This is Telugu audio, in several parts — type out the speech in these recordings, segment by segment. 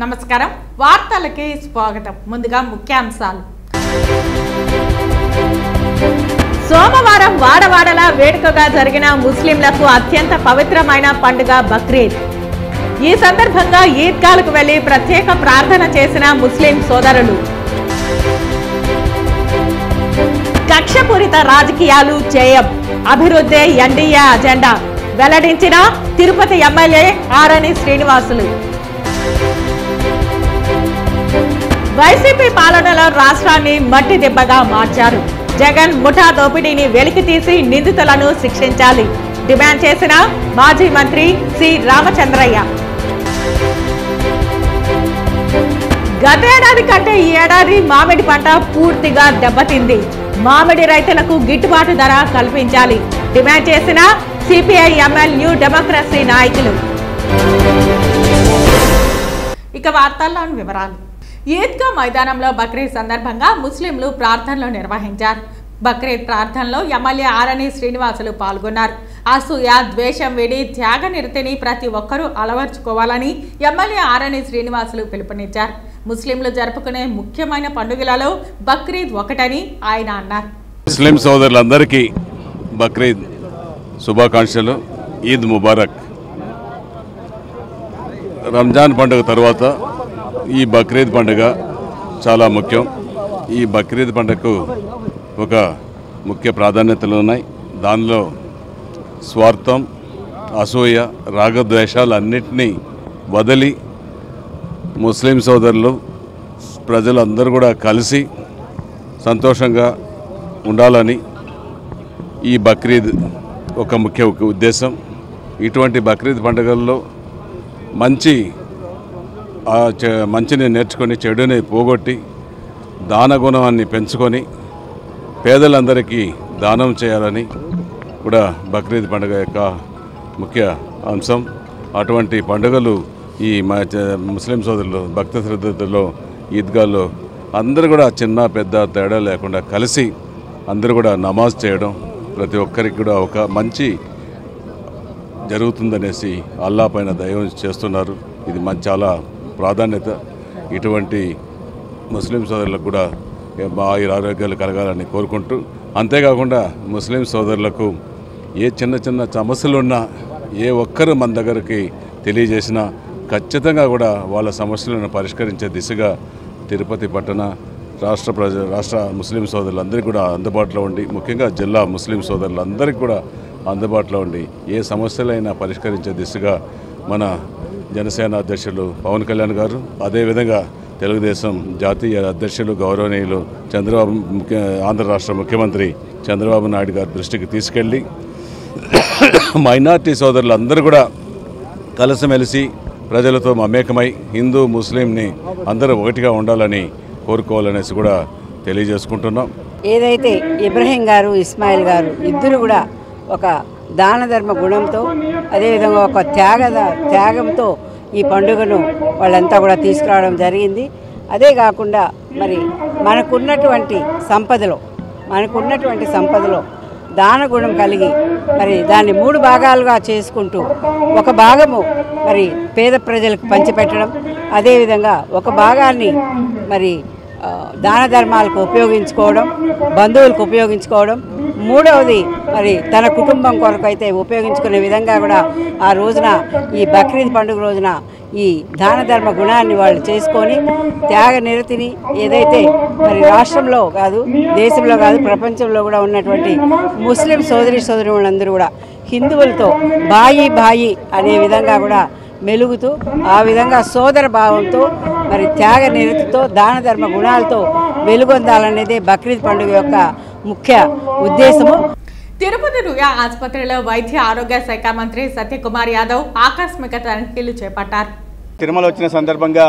నమస్కారం వార్తలకి స్వాగతం ముందుగా ముఖ్యాంశాలు సోమవారం వాడవాడలా వేడుకగా జరిగిన ముస్లింలకు అత్యంత పవిత్రమైన పండుగ బక్రీద్ ఈ సందర్భంగా ఈద్గాలకు వెళ్లి ప్రత్యేక ప్రార్థన చేసిన ముస్లిం సోదరులు కక్షపూరిత రాజకీయాలు చేయం అభివృద్ధి ఎన్డీఏ అజెండా వెల్లడించిన తిరుపతి ఎమ్మెల్యే ఆరణి శ్రీనివాసులు వైసీపీ పాలనలో రాష్ట్రాన్ని మట్టి దెబ్బగా మార్చారు జగన్ ముఠా దోపిడీని వెలికి తీసి నిందితులను శిక్షించాలి డిమాండ్ చేసిన మాజీ మంత్రి సి రామచంద్రయ్య గతేడాది కంటే ఈ ఏడాది మామిడి పంట పూర్తిగా దెబ్బతింది మామిడి రైతులకు గిట్టుబాటు ధర కల్పించాలి డిమాండ్ చేసిన సిపిఐ ఎంఎల్ న్యూ డెమోక్రసీ నాయకులు ఇక వార్తల్లోని వివరాలు ఈద్గా మైదానంలో బక్రీద్ సందర్భంగా ముస్లింలు ప్రార్థనలు నిర్వహించారు బక్రీద్ ప్రార్థనలో ఎమ్మెల్యే ఆరణి శ్రీనివాసులు పాల్గొన్నారు అసూయ ద్వేషం వీడి త్యాగ నిరతిని ప్రతి ఒక్కరూ అలవర్చుకోవాలని ఎమ్మెల్యే ఆరణి శ్రీనివాసులు పిలుపునిచ్చారు ముస్లింలు జరుపుకునే ముఖ్యమైన పండుగలలో బక్రీద్ ఒకటని ఆయన అన్నారు ముస్లిం సోదరులందరికీ బక్రీద్ శుభాకాంక్షలు ఈద్ ముబారక్ రంజాన్ పండుగ తర్వాత ఈ బక్రీద్ పండుగ చాలా ముఖ్యం ఈ బక్రీద్ పండుగకు ఒక ముఖ్య ప్రాధాన్యతలు ఉన్నాయి దానిలో స్వార్థం అసూయ రాగద్వేషాలు అన్నిటినీ వదిలి ముస్లిం సోదరులు ప్రజలందరూ కూడా కలిసి సంతోషంగా ఉండాలని ఈ బక్రీద్ ఒక ముఖ్య ఉద్దేశం ఇటువంటి బక్రీద్ పండుగల్లో మంచిని నేర్చుకొని చెడుని పోగొట్టి దాన గుణాన్ని పెంచుకొని పేదలందరికీ దానం చేయాలని కూడా బక్రీద్ పండుగ యొక్క ముఖ్య అంశం అటువంటి పండుగలు ఈ ముస్లిం సోదరులు భక్తి శ్రద్ధలో ఈద్గాల్లో అందరూ కూడా చిన్న పెద్ద తేడా లేకుండా కలిసి అందరూ కూడా నమాజ్ చేయడం ప్రతి ఒక్కరికి కూడా ఒక మంచి జరుగుతుందనేసి అల్లా పైన దైవం చేస్తున్నారు ఇది చాలా ప్రాధాన్యత ఇటువంటి ముస్లిం సోదరులకు కూడా ఆరోగ్యాలు కలగాలని కోరుకుంటూ అంతేకాకుండా ముస్లిం సోదరులకు ఏ చిన్న సమస్యలున్నా ఏ ఒక్కరు మన దగ్గరికి తెలియజేసినా ఖచ్చితంగా కూడా వాళ్ళ సమస్యలను పరిష్కరించే దిశగా తిరుపతి పట్టణ రాష్ట్ర ముస్లిం సోదరులందరికీ కూడా అందుబాటులో ఉండి ముఖ్యంగా జిల్లా ముస్లిం సోదరులందరికీ కూడా అందుబాటులో ఉండి ఏ సమస్యలైనా పరిష్కరించే దిశగా మన జనసేన అధ్యక్షులు పవన్ కళ్యాణ్ గారు అదేవిధంగా తెలుగుదేశం జాతీయ అధ్యక్షులు గౌరవనీయులు చంద్రబాబు ఆంధ్ర రాష్ట్ర ముఖ్యమంత్రి చంద్రబాబు నాయుడు గారి దృష్టికి తీసుకెళ్ళి మైనార్టీ సోదరులందరూ కూడా కలిసిమెలిసి ప్రజలతో మమేకమై హిందూ ముస్లింని అందరూ ఒకటిగా ఉండాలని కోరుకోవాలనేసి కూడా తెలియజేసుకుంటున్నాం. ఏదైతే ఇబ్రహీం గారు ఇస్మాయిల్ గారు ఇద్దరు కూడా ఒక దాన ధర్మ గుణంతో అదేవిధంగా ఒక త్యాగంతో ఈ పండుగను వాళ్ళంతా కూడా తీసుకురావడం జరిగింది. అదే కాకుండా మరి మనకున్నటువంటి సంపదలో దాన గుణం కలిగి మరి దాన్ని 3 భాగాలుగా చేసుకుంటూ ఒక భాగము మరి పేద ప్రజలకు పంచిపెట్టడం అదేవిధంగా ఒక భాగాన్ని మరి దాన ధర్మాలకు ఉపయోగించుకోవడం బంధువులకు ఉపయోగించుకోవడం మూడవది మరి తన కుటుంబం కొరకు అయితే ఉపయోగించుకునే విధంగా కూడా ఆ రోజున ఈ బక్రీద్ పండుగ రోజున ఈ దాన ధర్మ గుణాన్ని వాళ్ళు చేసుకొని త్యాగ నిరతిని ఏదైతే మరి రాష్ట్రంలో కాదు దేశంలో కాదు ప్రపంచంలో కూడా ఉన్నటువంటి ముస్లిం సోదరులందరూ కూడా హిందువులతో బాయి అనే విధంగా కూడా మెలుగుతూ ఆ విధంగా సోదర భావంతో మరి త్యాగ నిరతితో దాన ధర్మ గుణాలతో వెలుగొందాలనేదే బక్రీద్ పండుగ యొక్క ముఖ్య ఉద్దేశము. తిరుపతి రుయా ఆసుపత్రిలో వైద్య ఆరోగ్య శాఖ మంత్రి సత్యకుమార్ యాదవ్ ఆకస్మిక తనిఖీలు చేపట్టారు. తిరుమల వచ్చిన సందర్భంగా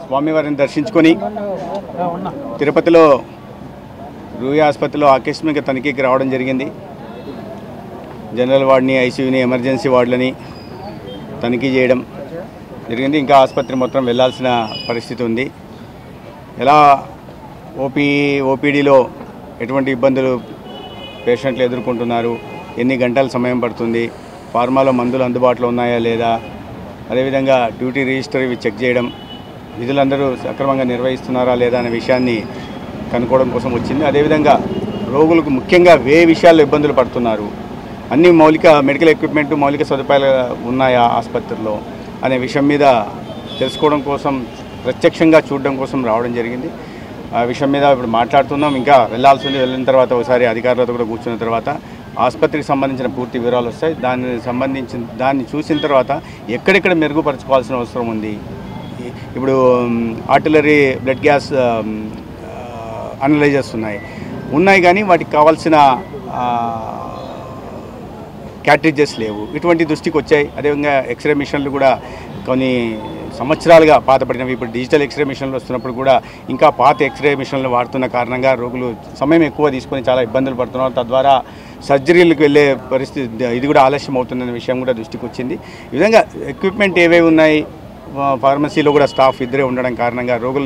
స్వామివారిని దర్శించుకొని తిరుపతిలో రుయా ఆసుపత్రిలో ఆకస్మిక తనిఖీకి రావడం జరిగింది. జనరల్ వార్డుని ఐసీయూని ఎమర్జెన్సీ వార్డులని తనిఖీ చేయడం జరిగింది. ఇంకా ఆసుపత్రి మొత్తం వెళ్లాల్సిన పరిస్థితి ఉంది. ఎలా ఓపీడీలో ఎటువంటి ఇబ్బందులు పేషెంట్లు ఎదుర్కొంటున్నారు, ఎన్ని గంటల సమయం పడుతుంది, ఫార్మాలో మందులు అందుబాటులో ఉన్నాయా లేదా, అదేవిధంగా డ్యూటీ రిజిస్టర్ ఇవి చెక్ చేయడం, విధులందరూ సక్రమంగా నిర్వహిస్తున్నారా లేదా అనే విషయాన్ని కనుక్కోవడం కోసం వచ్చింది. అదేవిధంగా రోగులకు ముఖ్యంగా ఏ విషయాల్లో ఇబ్బందులు పడుతున్నారు, అన్ని మౌలిక మెడికల్ ఎక్విప్మెంట్ మౌలిక సదుపాయాలు ఉన్నాయా ఆసుపత్రిలో అనే విషయం మీద తెలుసుకోవడం కోసం ప్రత్యక్షంగా చూడడం కోసం రావడం జరిగింది. ఆ విషయం మీద ఇప్పుడు మాట్లాడుతున్నాం. ఇంకా వెళ్ళాల్సి ఉంది. వెళ్ళిన తర్వాత ఒకసారి అధికారులతో కూడా కూర్చున్న తర్వాత ఆసుపత్రికి సంబంధించిన పూర్తి వివరాలు వస్తాయి. దాన్ని చూసిన తర్వాత ఎక్కడెక్కడ మెరుగుపరచుకోవాల్సిన అవసరం ఉంది. ఇప్పుడు ఆర్టిలరీ బ్లడ్ గ్యాస్ అనలైజర్స్ ఉన్నాయి కానీ వాటికి కావాల్సిన క్యాట్రిడ్జెస్ లేవు. ఇటువంటి దృష్టికి వచ్చాయి. అదేవిధంగా ఎక్స్రే మిషన్లు కూడా కొన్ని సంవత్సరాలుగా పాతపడినవి. ఇప్పుడు డిజిటల్ ఎక్స్రే మిషన్లు వస్తున్నప్పుడు కూడా ఇంకా పాత ఎక్స్రే మిషన్లు వాడుతున్న కారణంగా రోగులు సమయం ఎక్కువ తీసుకొని చాలా ఇబ్బందులు పడుతున్నారు. తద్వారా సర్జరీలకు వెళ్ళే పరిస్థితి ఇది కూడా ఆలస్యం అవుతుందనే విషయం కూడా దృష్టికి వచ్చింది. ఈ విధంగా ఎక్విప్మెంట్ ఏవేవి ఉన్నాయి, ఫార్మసీలో కూడా స్టాఫ్ ఇద్దరే ఉండడం కారణంగా రోగుల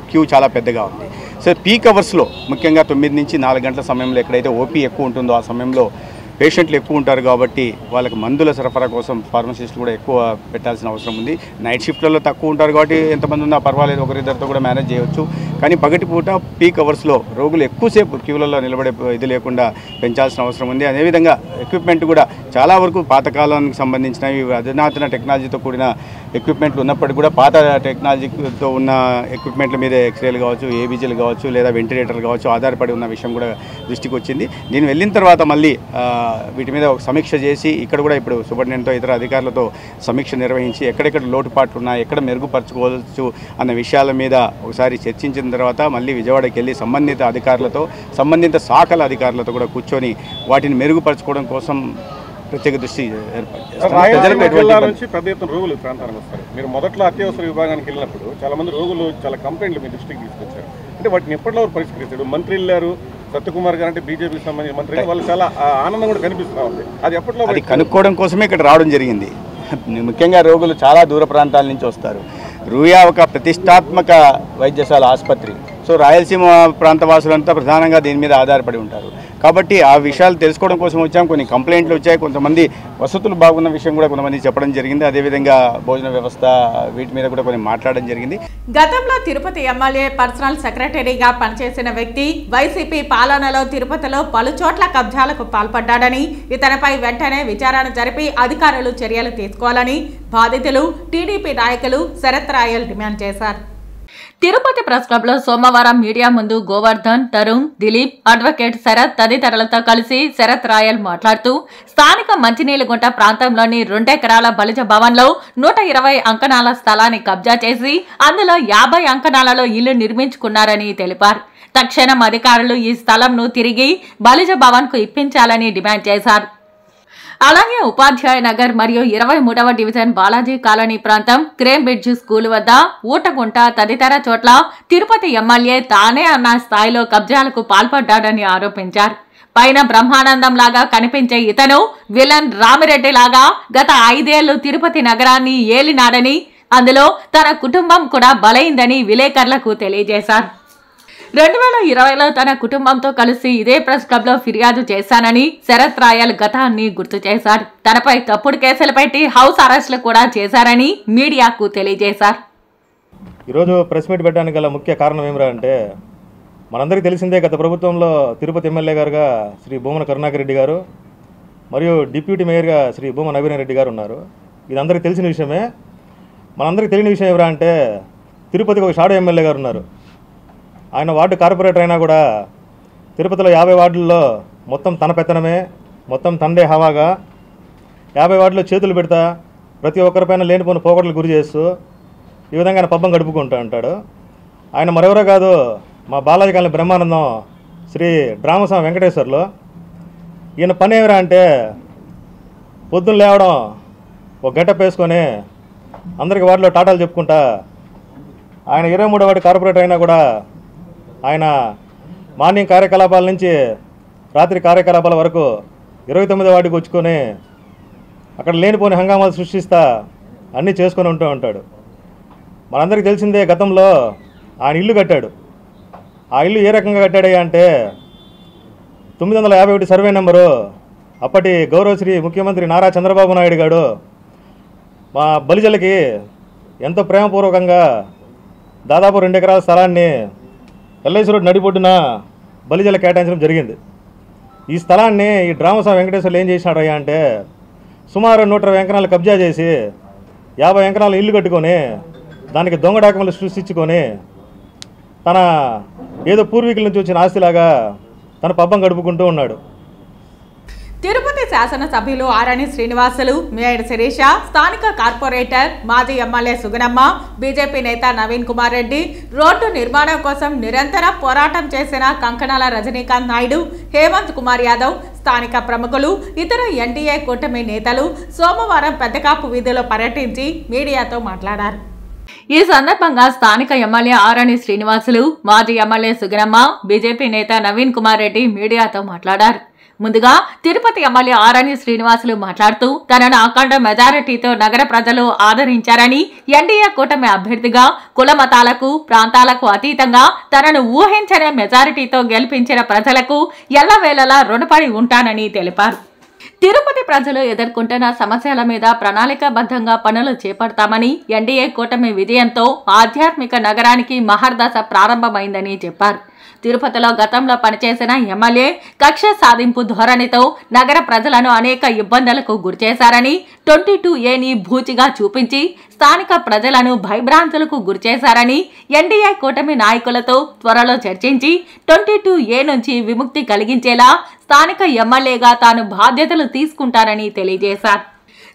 క్యూ చాలా పెద్దగా ఉంది. సో పీక్ అవర్స్లో ముఖ్యంగా 9 నుంచి 4 గంటల సమయంలో ఎక్కడైతే ఓపీ ఎక్కువ ఉంటుందో ఆ సమయంలో పేషెంట్లు ఎక్కువ ఉంటారు కాబట్టి వాళ్ళకి మందుల సరఫరా కోసం ఫార్మసిస్టులు కూడా ఎక్కువ పెట్టాల్సిన అవసరం ఉంది. నైట్ షిఫ్ట్లలో తక్కువ ఉంటారు కాబట్టి ఎంతమంది ఉన్నా పర్వాలేదు, ఒకరిద్దరితో కూడా మేనేజ్ చేయవచ్చు. కానీ పగటిపూట పీక్ అవర్స్లో రోగులు ఎక్కువసేపు క్యూలలో నిలబడే ఇది లేకుండా పెంచాల్సిన అవసరం ఉంది. అదేవిధంగా ఎక్విప్మెంట్ కూడా చాలా వరకు పాతకాలానికి సంబంధించినవి అధునాతన టెక్నాలజీతో కూడిన ఎక్విప్మెంట్లు ఉన్నప్పటికీ కూడా పాత టెక్నాలజీతో ఉన్న ఎక్విప్మెంట్ల మీద ఎక్స్రేలు కావచ్చు, ఏబీజీలు కావచ్చు, లేదా వెంటిలేటర్లు కావచ్చు ఆధారపడి ఉన్న విషయం కూడా దృష్టికి వచ్చింది. నేను వెళ్ళిన తర్వాత మళ్ళీ వీటి మీద ఒక సమీక్ష చేసి ఇక్కడ కూడా ఇప్పుడు సూపరింటెండెంట్తో ఇతర అధికారులతో సమీక్ష నిర్వహించి ఎక్కడెక్కడ లోటుపాట్లు ఉన్నాయి, ఎక్కడ మెరుగుపరచుకోవచ్చు అన్న విషయాల మీద ఒకసారి చర్చించిన తర్వాత మళ్ళీ విజయవాడకి వెళ్ళి సంబంధిత అధికారులతో సంబంధిత శాఖల అధికారులతో కూడా కూర్చొని వాటిని మెరుగుపరచుకోవడం కోసం ప్రత్యేక దృష్టి ఏర్పాటు నుంచి పెద్ద ఎత్తున రోగులు ప్రాంతానికి వస్తారు. మీరు మొదట్లో అత్యవసర విభాగానికి వెళ్ళినప్పుడు చాలా మంది రోగులు చాలా కంప్లైంట్లు మీ దృష్టికి తీసుకొచ్చారు. అంటే వాటిని ఎప్పటిలో పరిష్కరించారు? మంత్రి వెళ్ళారు, సత్యకుమార్ గారు అంటే బీజేపీకి సంబంధించిన మంత్రి, వాళ్ళు చాలా ఆనందం కూడా కనిపిస్తూ ఉంది. అది ఎప్పట్లో అది కనుక్కోవడం కోసమే ఇక్కడ రావడం జరిగింది. ముఖ్యంగా రోగులు చాలా దూర ప్రాంతాల నుంచి వస్తారు. రూయా ఒక ప్రతిష్టాత్మక వైద్యశాల ఆసుపత్రి. సో రాయలసీమ ప్రాంత వాసులంతా ప్రధానంగా దీని మీద ఆధారపడి ఉంటారు కాబట్టి ఆ విషయాలు తెలుసుకోవడం కోసం వచ్చాం. కొన్ని కంప్లైంట్లు వచ్చాయి, కొంతమంది వసతులు బాగున్న విషయం కూడా కొంతమంది చెప్పడం జరిగింది. అదేవిధంగా భోజన వ్యవస్థ వీటి మీద కూడా కొన్ని మాట్లాడడం జరిగింది. గతంలో తిరుపతి ఎమ్మెల్యే పర్సనల్ సెక్రటరీగా పనిచేసిన వ్యక్తి వైసీపీ పాలనలో తిరుపతిలో పలు చోట్ల కబ్జాలకు పాల్పడ్డాడని, ఇతనిపై వెంటనే విచారణ జరిపి అధికారులు చర్యలు తీసుకోవాలని బాధితులు టీడీపీ నాయకులు శరత్ రాయల్ డిమాండ్ చేశారు. తిరుపతి ప్రెస్ క్లబ్ లో సోమవారం మీడియా ముందు గోవర్ధన్, తరుణ్, దిలీప్, అడ్వకేట్ శరత్ తదితరులతో కలిసి శరత్ రాయల్ మాట్లాడుతూ స్థానిక మంచినీలుగుంట ప్రాంతంలోని 2 ఎకరాల బలిజ భవన్ లో 120 అంకణాల స్థలాన్ని కబ్జా చేసి అందులో 50 అంకణాలలో ఇల్లు నిర్మించుకున్నారని తెలిపారు. తక్షణం అధికారులు ఈ స్థలంను తిరిగి బలిజ భవన్ కు ఇప్పించాలని డిమాండ్ చేశారు. అలాగే ఉపాధ్యాయ నగర్ మరియు 23వ డివిజన్ బాలాజీ కాలనీ ప్రాంతం, క్రేమ్ బ్రిడ్జ్ స్కూల్ వద్ద, ఊటగుంట తదితర చోట్ల తిరుపతి ఎమ్మెల్యే తానే అన్న స్థాయిలో కబ్జాలకు పాల్పడ్డాడని ఆరోపించారు. పైన బ్రహ్మానందం లాగా కనిపించే ఇతను విలన్ రామిరెడ్డి లాగా గత 5 ఏళ్లు తిరుపతి నగరాన్ని ఏలినాడని, అందులో తన కుటుంబం కూడా బలైందని విలేకరులకు తెలియజేశారు. 2020లో తన కుటుంబంతో కలిసి ఇదే ప్రెస్ క్లబ్ లో ఫిర్యాదు చేశానని శరత్ రాయల్ గతాన్ని గుర్తు చేశారు. తనపై తప్పుడు కేసులు పెట్టి హౌస్ అరెస్టులు కూడా చేశారని మీడియాకు తెలియజేశారు. ఈరోజు ప్రెస్ మీట్ పెట్టడానికి గల ముఖ్య కారణం ఏమిరా అంటే, మనందరికీ తెలిసిందే గత ప్రభుత్వంలో తిరుపతి ఎమ్మెల్యే గారుగా శ్రీ భూమన కరుణాకర్ రెడ్డి గారు మరియు డిప్యూటీ మేయర్గా శ్రీ భూమన అభినయ్ రెడ్డి గారు ఉన్నారు. ఇది అందరికీ తెలిసిన విషయమే. మనందరికీ తెలియని విషయం ఏమిరా అంటే, తిరుపతికి ఒక షాడో ఎమ్మెల్యే గారు ఉన్నారు. ఆయన వార్డు కార్పొరేటర్ అయినా కూడా తిరుపతిలో 50 వార్డుల్లో మొత్తం తన పెత్తనమే, మొత్తం తండే హవాగా 50 వార్డులో చేతులు పెడతా ప్రతి ఒక్కరిపైన లేనిపోయిన పోగొట్లు గురి చేస్తూ ఈ విధంగా ఆయన పబ్బం గడుపుకుంటూ ఉంటాడు. ఆయన మరెవరో కాదు, మా బాలాజీ కాలనీ బ్రహ్మానందం శ్రీ డ్రామస్వామి వెంకటేశ్వర్లు. ఈయన పని ఏమిరా అంటే, పొద్దున్న లేవడం ఒక గెటప్ వేసుకొని అందరికి వార్డులో టాటాలు చెప్పుకుంటా, ఆయన 23వ వార్డు కార్పొరేటర్ అయినా కూడా ఆయన మార్నింగ్ కార్యకలాపాల నుంచి రాత్రి కార్యకలాపాల వరకు 29వ వార్డుకి వచ్చుకొని అక్కడ లేనిపోని హంగామాలు సృష్టిస్తా అన్నీ చేసుకొని ఉంటూ ఉంటాడు. మనందరికీ తెలిసిందే, గతంలో ఆయన ఇల్లు కట్టాడు. ఆ ఇల్లు ఏ రకంగా కట్టాడు అంటే, 951 సర్వే నెంబరు అప్పటి గౌరవశ్రీ ముఖ్యమంత్రి నారా చంద్రబాబు నాయుడు గారు మా బలిజలకి ఎంతో ప్రేమపూర్వకంగా దాదాపు 2 ఎకరాల స్థలాన్ని ఎల్ఐసి రోడ్ నడిబొడ్డున బలిజల కేటాయించడం జరిగింది. ఈ స్థలాన్ని ఈ డ్రామస్వామి వెంకటేశ్వర్లు ఏం చేసినాడయ్యా అంటే సుమారు 120 ఎకరాలు కబ్జా చేసి 50 ఎకరాలు ఇల్లు కట్టుకొని దానికి దొంగ డాక్యుమెంట్లు సృష్టించుకొని తన ఏదో పూర్వీకుల నుంచి వచ్చిన ఆస్తిలాగా తన పబ్బం గడుపుకుంటూ ఉన్నాడు. తిరుపతి శాసనసభ్యులు ఆరణి శ్రీనివాసులు, మేయర్ శిరీష, స్థానిక కార్పొరేటర్ మాజీ ఎమ్మెల్యే సుగనమ్మ, బీజేపీ నేత నవీన్ కుమార్ రెడ్డి, రోడ్డు నిర్మాణం కోసం నిరంతర పోరాటం చేసిన కంకణాల రజనీకాంత్ నాయుడు, హేమంత్ కుమార్ యాదవ్, స్థానిక ప్రముఖులు, ఇతర ఎన్డీఏ కూటమి నేతలు సోమవారం పెద్దకాపు వీధిలో పర్యటించి మీడియాతో మాట్లాడారు. ఈ సందర్భంగా స్థానిక ఎమ్మెల్యే ఆరణి శ్రీనివాసులు, మాజీ ఎమ్మెల్యే సుగనమ్మ, బీజేపీ నేత నవీన్ కుమార్ రెడ్డి మీడియాతో మాట్లాడారు. ముందుగా తిరుపతి ఎమ్మెల్యే ఆరణి శ్రీనివాసులు మాట్లాడుతూ తనను అఖండ మెజారిటీతో నగర ప్రజలు ఆదరించారని, ఎన్డీఏ కూటమి అభ్యర్థిగా కుల మతాలకు ప్రాంతాలకు అతీతంగా తనను ఊహించని మెజారిటీతో గెలిపించిన ప్రజలకు ఎల్లవేళలా రుణపడి ఉంటానని తెలిపారు. తిరుపతి ప్రజలు ఎదుర్కొంటున్న సమస్యల మీద ప్రణాళికాబద్ధంగా పనులు చేపడతామని, ఎన్డీఏ కూటమి విజయంతో ఆధ్యాత్మిక నగరానికి మహర్దశ ప్రారంభమైందని చెప్పారు. తిరుపతిలో గతంలో పనిచేసిన ఎమ్మెల్యే కక్ష సాధింపు ధోరణితో నగర ప్రజలను అనేక ఇబ్బందులకు గురిచేశారని, 22A భూచిగా చూపించి స్థానిక ప్రజలను భయభ్రాంతులకు గురిచేశారని, ఎన్డీఏ కూటమి నాయకులతో త్వరలో చర్చించి 22A నుంచి విముక్తి కలిగించేలా స్థానిక ఎమ్మెల్యేగా తాను బాధ్యతలు తీసుకుంటారని తెలియజేశారు.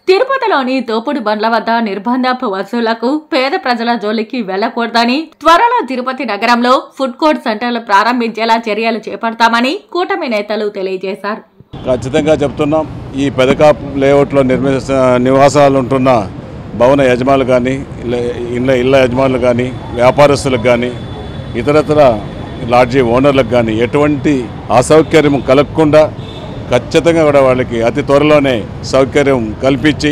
తిరుపతిలోని తోపుడు బండ్ల వద్ద నిర్బంధపు వసూళ్లకు పేద ప్రజల జోలికి వెళ్లకూడదని, త్వరలో తిరుపతి నగరంలో ఫుడ్ కోర్ట్ సెంటర్లు ప్రారంభించేలా చర్యలు చేపడతామని కూటమి నేతలు తెలియజేశారు. ఖచ్చితంగా చెప్తున్నాం, ఈ పెదకాపు లేఅవుట్లో నివాసాలు ఉంటున్న భవన యజమానులు కానీ, ఇళ్ళ యజమానులు కానీ, వ్యాపారస్తులకు కానీ, ఇతరతర లాడ్జీ ఓనర్లకు కానీ ఎటువంటి అసౌకర్యం కలగకుండా ఖచ్చితంగా కూడా వాళ్ళకి అతి త్వరలోనే సౌకర్యం కల్పించి,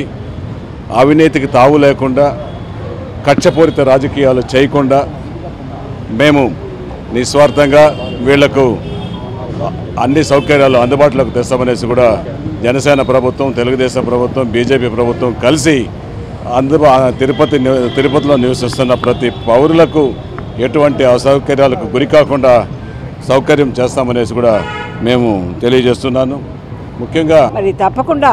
అవినీతికి తావు లేకుండా, కక్షపూరిత రాజకీయాలు చేయకుండా మేము నిస్వార్థంగా వీళ్లకు అన్ని సౌకర్యాలు అందుబాటులోకి తెస్తామనేసి కూడా జనసేన ప్రభుత్వం, తెలుగుదేశం ప్రభుత్వం, బీజేపీ ప్రభుత్వం కలిసి తిరుపతిలో నివసిస్తున్న ప్రతి పౌరులకు ఎటువంటి అసౌకర్యాలకు గురి కాకుండా సౌకర్యం చేస్తామనేసి కూడా మేము తెలియజేస్తున్నాను. ముఖ్యంగా మరి తప్పకుండా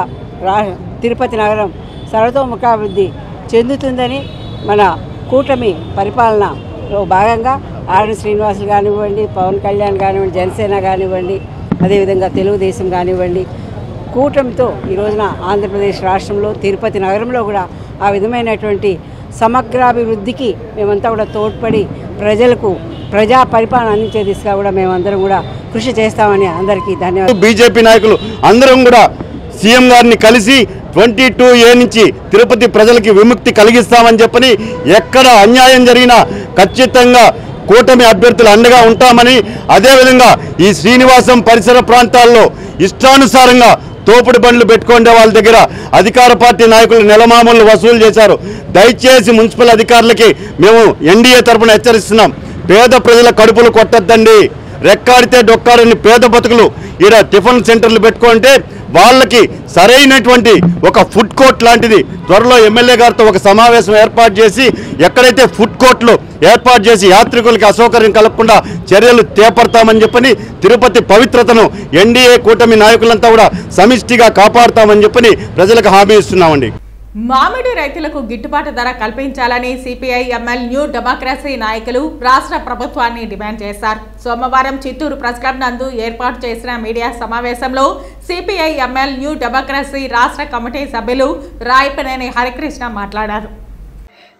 తిరుపతి నగరం సర్వతోముఖాభివృద్ధి చెందుతుందని మన కూటమి పరిపాలనలో భాగంగా ఆరణి శ్రీనివాసులు కానివ్వండి, పవన్ కళ్యాణ్ కానివ్వండి, జనసేన కానివ్వండి, అదేవిధంగా తెలుగుదేశం కానివ్వండి, కూటమితో ఈ రోజున ఆంధ్రప్రదేశ్ రాష్ట్రంలో తిరుపతి నగరంలో కూడా ఆ విధమైనటువంటి సమగ్రాభివృద్ధికి మేమంతా కూడా తోడ్పడి ప్రజలకు ప్రజా పరిపాలన అందించే దిశగా కూడా మేమందరం కూడా కృషి చేస్తామని అందరికీ ధన్యవాదాలు. బీజేపీ నాయకులు అందరం కూడా సీఎం గారిని కలిసి 22A నుంచి తిరుపతి ప్రజలకి విముక్తి కలిగిస్తామని చెప్పని, ఎక్కడ అన్యాయం జరిగినా ఖచ్చితంగా కూటమి అభ్యర్థులు అండగా ఉంటామని, అదేవిధంగా ఈ శ్రీనివాసం పరిసర ప్రాంతాల్లో ఇష్టానుసారంగా తోపుడు బండ్లు పెట్టుకునే వాళ్ళ దగ్గర అధికార పార్టీ నాయకులు నెలమామూలు వసూలు చేశారు. దయచేసి మున్సిపల్ అధికారులకి మేము ఎన్డీఏ తరఫున హెచ్చరిస్తున్నాం, పేద ప్రజల కడుపులు కొట్టద్దండి. రెక్కాడితే డొక్కాడని పేద బతుకులు ఈడ టిఫిన్ సెంటర్లు పెట్టుకుంటే వాళ్ళకి సరైనటువంటి ఒక ఫుడ్ కోర్ట్ లాంటిది త్వరలో ఎమ్మెల్యే గారితో ఒక సమావేశం ఏర్పాటు చేసి, ఎక్కడైతే ఫుడ్ కోర్టులు ఏర్పాటు చేసి యాత్రికులకి అసౌకర్యం కలగకుండా చర్యలు చేపడతామని చెప్పని, తిరుపతి పవిత్రతను ఎన్డీఏ కూటమి నాయకులంతా కూడా సమిష్టిగా కాపాడుతామని చెప్పని ప్రజలకు హామీ ఇస్తున్నామండి. మామిడి రైతులకు గిట్టుబాటు ధర కల్పించాలని సిపిఐ ఎంఎల్ న్యూ డెమోక్రసీ నాయకులు రాష్ట్ర ప్రభుత్వాన్ని డిమాండ్ చేశారు. సోమవారం చిత్తూరు ప్రెస్ క్లబ్ నందు ఏర్పాటు చేసిన మీడియా సమావేశంలో సిపిఐ ఎంఎల్ న్యూ డెమోక్రసీ రాష్ట్ర కమిటీ సభ్యులు రాయపనేని హరికృష్ణ మాట్లాడారు.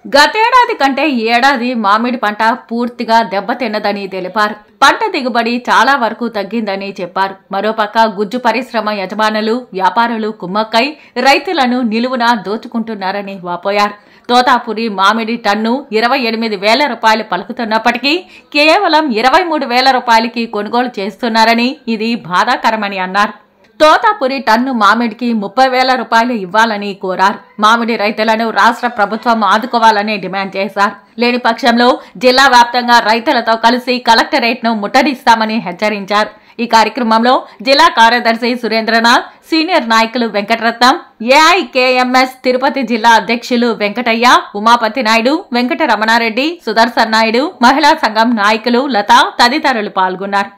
గతేడాది కంటే ఈ ఏడాది మామిడి పంట పూర్తిగా దెబ్బతిన్నదని తెలిపారు. పంట దిగుబడి చాలా వరకు తగ్గిందని చెప్పారు. మరోపక్క గుజ్జు పరిశ్రమ యజమానులు, వ్యాపారులు కుమ్మక్కై రైతులను నిలువునా దోచుకుంటున్నారని వాపోయారు. తోతాపురి మామిడి టన్ను 28,000 రూపాయలు పలుకుతున్నప్పటికీ కేవలం 23,000 రూపాయలకి కొనుగోలు చేస్తున్నారని, ఇది బాధాకరమని అన్నారు. తోతాపురి టన్ను మామిడికి 30,000 రూపాయలు ఇవ్వాలని కోరారు. మామిడి రైతులను రాష్ట్ర ప్రభుత్వం ఆదుకోవాలని డిమాండ్ చేశారు. లేని పక్షంలో జిల్లా వ్యాప్తంగా రైతులతో కలిసి కలెక్టరేట్ను ముట్టడిస్తామని హెచ్చరించారు. ఈ కార్యక్రమంలో జిల్లా కార్యదర్శి సురేంద్రనాథ్, సీనియర్ నాయకులు వెంకటరత్నం, ఏఐకేఎంఎస్ తిరుపతి జిల్లా అధ్యక్షులు వెంకటయ్య, ఉమాపతి నాయుడు, వెంకట రమణారెడ్డి, సుదర్శన్ నాయుడు, మహిళా సంఘం నాయకులు లత తదితరులు పాల్గొన్నారు.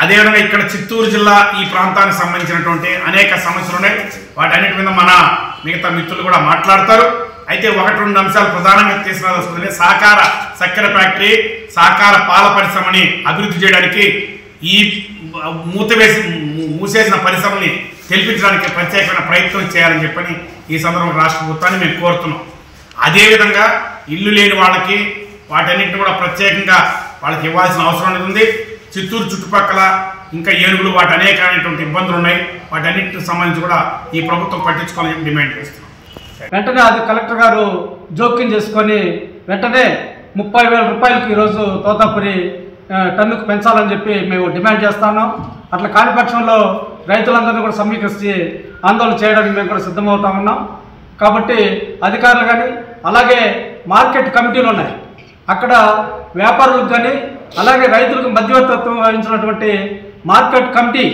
అదేవిధంగా ఇక్కడ చిత్తూరు జిల్లా ఈ ప్రాంతానికి సంబంధించినటువంటి అనేక సమస్యలు ఉన్నాయి. వాటన్నిటి మీద మన మిగతా మిత్రులు కూడా మాట్లాడతారు. అయితే 1-2 అంశాలు ప్రధానంగా తీసుకురావాల్సింది సహకార చక్కెర ఫ్యాక్టరీ, సహకార పాల పరిశ్రమని అభివృద్ధి చేయడానికి ఈ మూసేసిన పరిశ్రమని తెలిపించడానికి ప్రత్యేకమైన ప్రయత్నం చేయాలని చెప్పని ఈ సందర్భంగా రాష్ట్ర ప్రభుత్వాన్ని మేము కోరుతున్నాం. అదేవిధంగా ఇల్లు లేని వాళ్ళకి వాటన్నిటిని కూడా ప్రత్యేకంగా వాళ్ళకి ఇవ్వాల్సిన అవసరం ఉంది. చిత్తూరు చుట్టుపక్కల ఇంకా ఏనుగులు వాటి అనేకమైనటువంటి ఇబ్బందులు ఉన్నాయి. వాటన్నిటికి సంబంధించి కూడా ఈ ప్రభుత్వం పట్టించుకోవాలని డిమాండ్ చేస్తున్నాం. వెంటనే అది కలెక్టర్ గారు జోక్యం చేసుకొని వెంటనే 30,000 రూపాయలకి ఈరోజు తోతాపురి టన్నుకు పెంచాలని చెప్పి మేము డిమాండ్ చేస్తున్నాం. అట్లా కాని పక్షంలో రైతులందరినీ కూడా సమీకరించి ఆందోళన చేయడానికి మేము కూడా సిద్ధమవుతా ఉన్నాం. కాబట్టి అధికారులు కానీ అలాగే మార్కెట్ కమిటీలు ఉన్నాయి, అక్కడ వ్యాపారులకు కానీ అలాగే రైతులకు మధ్యవర్తిత్వం వహించినటువంటి మార్కెట్ కమిటీ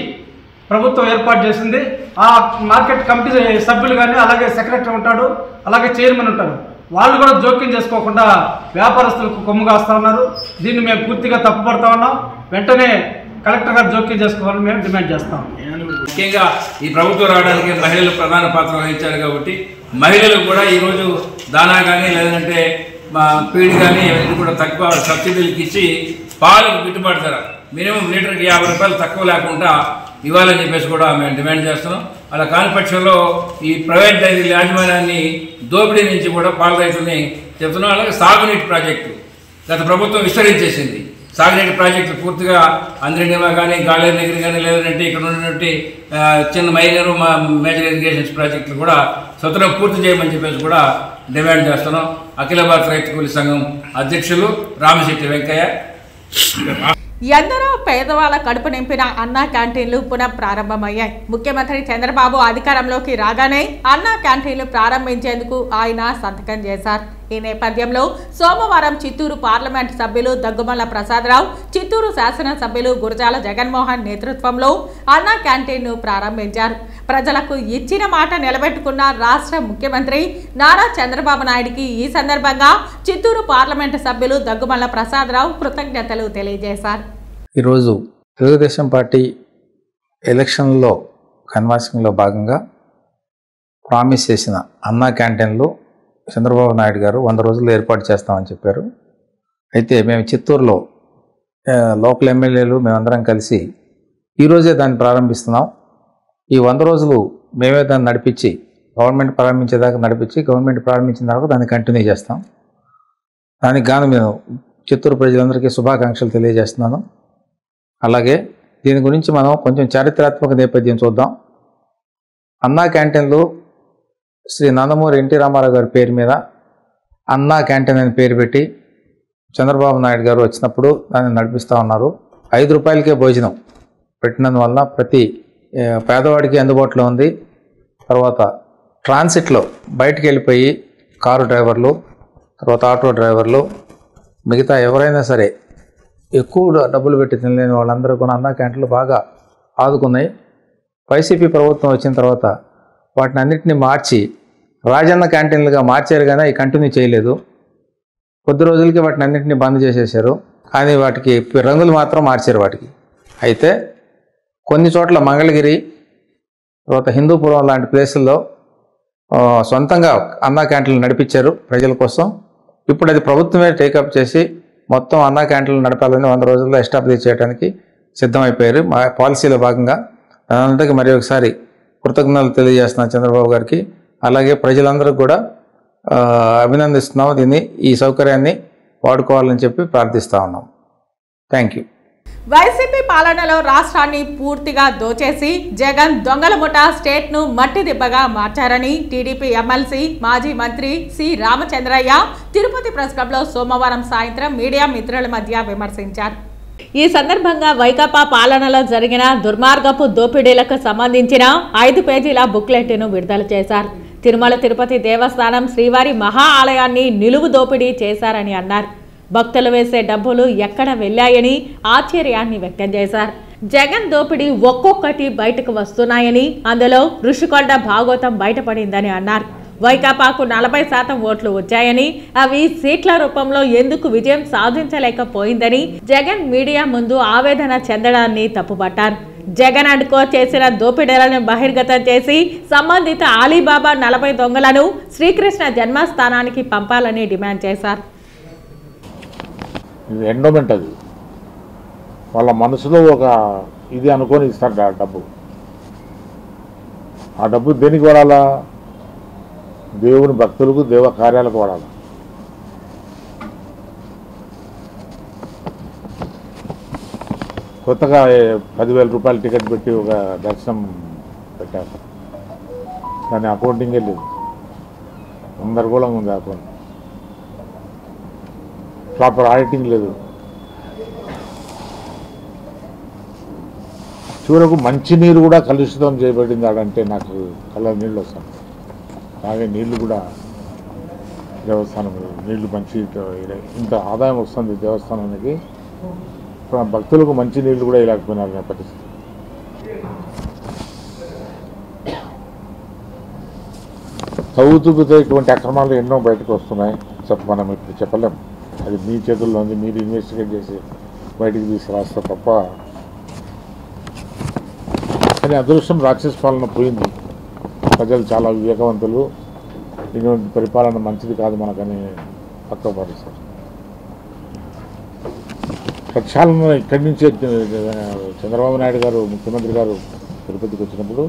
ప్రభుత్వం ఏర్పాటు చేసింది. ఆ మార్కెట్ కమిటీ సభ్యులు కానీ అలాగే సెక్రటరీ ఉంటాడు, అలాగే చైర్మన్ ఉంటాడు. వాళ్ళు కూడా జోక్యం చేసుకోకుండా వ్యాపారస్తులకు కొమ్ము కాస్తా ఉన్నారు. దీన్ని మేము పూర్తిగా తప్పుపడతా ఉన్నాం. వెంటనే కలెక్టర్ గారు జోక్యం చేసుకోవాలని మేము డిమాండ్ చేస్తాం. ముఖ్యంగా ఈ ప్రభుత్వం రావడానికి మహిళలు ప్రధాన పాత్ర వహించారు కాబట్టి మహిళలకు కూడా ఈరోజు దానా కానీ లేదంటే పీడి కానీ ఇవన్నీ కూడా తక్కువ సబ్సిడీలకు ఇచ్చి పాలకు గిట్టుబాటు ధర మినిమం లీటర్కి 50 రూపాయలు తక్కువ లేకుండా ఇవ్వాలని చెప్పేసి కూడా మేము డిమాండ్ చేస్తున్నాం. అలా కాని పక్షంలో ఈ ప్రైవేట్ డైరీ యాజమాన్యాన్ని దోపిడీ నుంచి కూడా పాల రైతుల్ని చెప్తున్నాం. అలాగే సాగునీటి ప్రాజెక్టు గత ప్రభుత్వం విస్తరించేసింది. సాగునీటి ప్రాజెక్టులు పూర్తిగా అందరినీమా కానీ గాలేరు నగరి కానీ లేదంటే ఇక్కడ ఉన్నటువంటి చిన్న మైనరు మేజర్ ఇరిగేషన్స్ ప్రాజెక్టులు కూడా స్వతంత్రం పూర్తి చేయమని చెప్పేసి కూడా డిమాండ్ చేస్తున్నాం. అఖిల భారత రైతు కూలీ సంఘం అధ్యక్షులు రామశెట్టి వెంకయ్య. ఎందరో పేదవాళ్ళ కడుపు నింపిన అన్నా క్యాంటీన్లు పునః ప్రారంభమయ్యాయి. ముఖ్యమంత్రి చంద్రబాబు అధికారంలోకి రాగానే అన్నా క్యాంటీన్లు ప్రారంభించేందుకు ఆయన సంతకం చేశారు. ఈ నేపథ్యంలో సోమవారం చిత్తూరు పార్లమెంట్ సభ్యులు దగ్గుమల్ల ప్రసాదరావు, చిత్తూరు శాసనసభ్యులు గురజాల జగన్మోహన్ నేతృత్వంలో అన్నా క్యాంటీన్ను ప్రారంభించారు. ప్రజలకు ఇచ్చిన మాట నిలబెట్టుకున్న రాష్ట్ర ముఖ్యమంత్రి నారా చంద్రబాబు నాయుడికి ఈ సందర్భంగా చిత్తూరు పార్లమెంటు సభ్యులు దగ్గుమల్ల ప్రసాదరావు కృతజ్ఞతలు తెలియజేశారు. ఈరోజు తెలుగుదేశం పార్టీ ఎలక్షన్లో కన్వాసింగ్లో భాగంగా ప్రామిస్ చేసిన అన్నా క్యాంటీన్లు చంద్రబాబు నాయుడు గారు 100 రోజుల్లో ఏర్పాటు చేస్తామని చెప్పారు. అయితే మేము చిత్తూరులో లోకల్ ఎమ్మెల్యేలు మేమందరం కలిసి ఈరోజే దాన్ని ప్రారంభిస్తున్నాం. ఈ 100 రోజులు మేమే దాన్ని నడిపించి గవర్నమెంట్ ప్రారంభించేదాకా నడిపించి గవర్నమెంట్ ప్రారంభించిన తర్వాత దాన్ని కంటిన్యూ చేస్తాం. దానికి గాను నేను చిత్తూరు ప్రజలందరికీ శుభాకాంక్షలు తెలియజేస్తున్నాను. అలాగే దీని గురించి మనం కొంచెం చారిత్రాత్మక నేపథ్యం చూద్దాం. అన్నా క్యాంటీన్లు శ్రీ నందమూరి ఎన్టీ రామారావు గారి పేరు మీద అన్నా క్యాంటీన్ అని పేరు పెట్టి చంద్రబాబు నాయుడు గారు వచ్చినప్పుడు దాన్ని నడిపిస్తూ ఉన్నారు. 5 రూపాయలకే భోజనం పెట్టినందువల్ల ప్రతి పేదవాడికి అందుబాటులో ఉంది. తర్వాత ట్రాన్సిట్లో బయటికి వెళ్ళిపోయి కారు డ్రైవర్లు, తర్వాత ఆటో డ్రైవర్లు, మిగతా ఎవరైనా సరే ఎక్కువ డబ్బులు పెట్టి తినలేని వాళ్ళందరూ కూడా అన్నా క్యాంటీన్లు బాగా ఆదుకున్నాయి. వైసీపీ ప్రభుత్వం వచ్చిన తర్వాత వాటిని అన్నింటినీ మార్చి రాజన్న క్యాంటీన్లుగా మార్చారు, కానీ అవి కంటిన్యూ చేయలేదు. కొద్ది రోజులకి వాటిని అన్నింటినీ బంద్ చేసేసారు, కానీ వాటికి రంగులు మాత్రం మార్చారు వాటికి. అయితే కొన్ని చోట్ల మంగళగిరి, తర్వాత హిందూపురం లాంటి ప్లేసుల్లో సొంతంగా అన్నా క్యాంటీన్లు నడిపించారు ప్రజల కోసం. ఇప్పుడు అది ప్రభుత్వమే టేకప్ చేసి మొత్తం అన్నా క్యాంటీన్లు నడపాలని 100 రోజుల్లో ఎస్టాబ్లిష్ చేయడానికి సిద్ధమైపోయారు. మా పాలసీలో భాగంగా దానికి మరి ఒకసారి కృతజ్ఞతలు తెలియజేస్తున్నాను చంద్రబాబు గారికి. అలాగే ప్రజలందరికీ కూడా అభినందిస్తున్నాం. దీన్ని ఈ సౌకర్యాన్ని వాడుకోవాలని చెప్పి ప్రార్థిస్తూ ఉన్నాం. Thank you. వైసీపీ పాలనలో రాష్ట్రాన్ని పూర్తిగా దోచేసి జగన్ దొంగల ముఠా స్టేట్ను మట్టి దిబ్బగా మార్చారని టీడీపీ ఎమ్మెల్సీ మాజీ మంత్రి సి రామచంద్రయ్య తిరుపతి ప్రెస్ క్లబ్లో సోమవారం సాయంత్రం మీడియా మిత్రుల మధ్య విమర్శించారు. ఈ సందర్భంగా వైకాపా పాలనలో జరిగిన దుర్మార్గపు దోపిడీలకు సంబంధించిన 5 పేజీల బుక్లెట్ను విడుదల చేశారు. తిరుమల తిరుపతి దేవస్థానం శ్రీవారి మహా ఆలయాన్ని నిలువు దోపిడీ చేశారని అన్నారు. భక్తులు వేసే డబ్బులు ఎక్కడ వెళ్ళాయని ఆశ్చర్యాన్ని వ్యక్తం చేశారు. జగన్ దోపిడీ ఒక్కొక్కటి బయటకు వస్తున్నాయని, అందులో ఋషికొండ భాగవతం బయటపడిందని అన్నారు. వైకాపాకు 40% ఓట్లు వచ్చాయని, అవి సీట్ల రూపంలో ఎందుకు విజయం సాధించలేకపోయిందని జగన్ మీడియా ముందు ఆవేదన చెందడాన్ని తప్పుపట్టారు. జగన్ అడ్కో చేసిన దోపిడీలను బహిర్గతం చేసి సంబంధిత అలీబాబా 40 దొంగలను శ్రీకృష్ణ జన్మస్థానానికి పంపాలని డిమాండ్ చేశారు. ఎండోమెంట్ అది వాళ్ళ మనసులో ఒక ఇది అనుకొని ఇస్తారు ఆ డబ్బు దేనికి వాడాలా? దేవుని భక్తులకు దేవ కార్యాలకు వాడాలి. కొత్తగా 10,000 రూపాయలు టికెట్ పెట్టి ఒక దర్శనం పెట్టారు. దాని అకౌంటింగే లేదు, గందరగోళంగా ఉంది అకౌంట్, ప్రాపర్ ఆడిటింగ్ లేదు. చివరకు మంచినీరు కూడా కలుషితం చేయబడింది ఆడంటే నాకు కళ్ళ నీళ్ళు వస్తాను. అలాగే నీళ్లు కూడా దేవస్థానం నీళ్లు మంచి ఇంత ఆదాయం వస్తుంది దేవస్థానానికి, భక్తులకు మంచి నీళ్లు కూడా ఇవ్వలేకపోయినారు అనే పరిస్థితి. తవ్వుతుతో ఇటువంటి అక్రమాలు ఎన్నో బయటకు వస్తున్నాయి. మనం ఇప్పుడు చెప్పలేం, అది మీ చేతుల్లో ఉంది, మీరు ఇన్వెస్టిగేట్ చేసి బయటికి తీసుకురాస్తే తప్ప. కానీ అదృష్టం రాక్షస పాలన పోయింది. ప్రజలు చాలా వివేకవంతులు, ఇటువంటి పరిపాలన మంచిది కాదు మనకని పక్క పరుస్తారు. ప్రక్షాళన ఇక్కడి నుంచే చంద్రబాబు నాయుడు గారు ముఖ్యమంత్రి గారు తిరుపతికి వచ్చినప్పుడు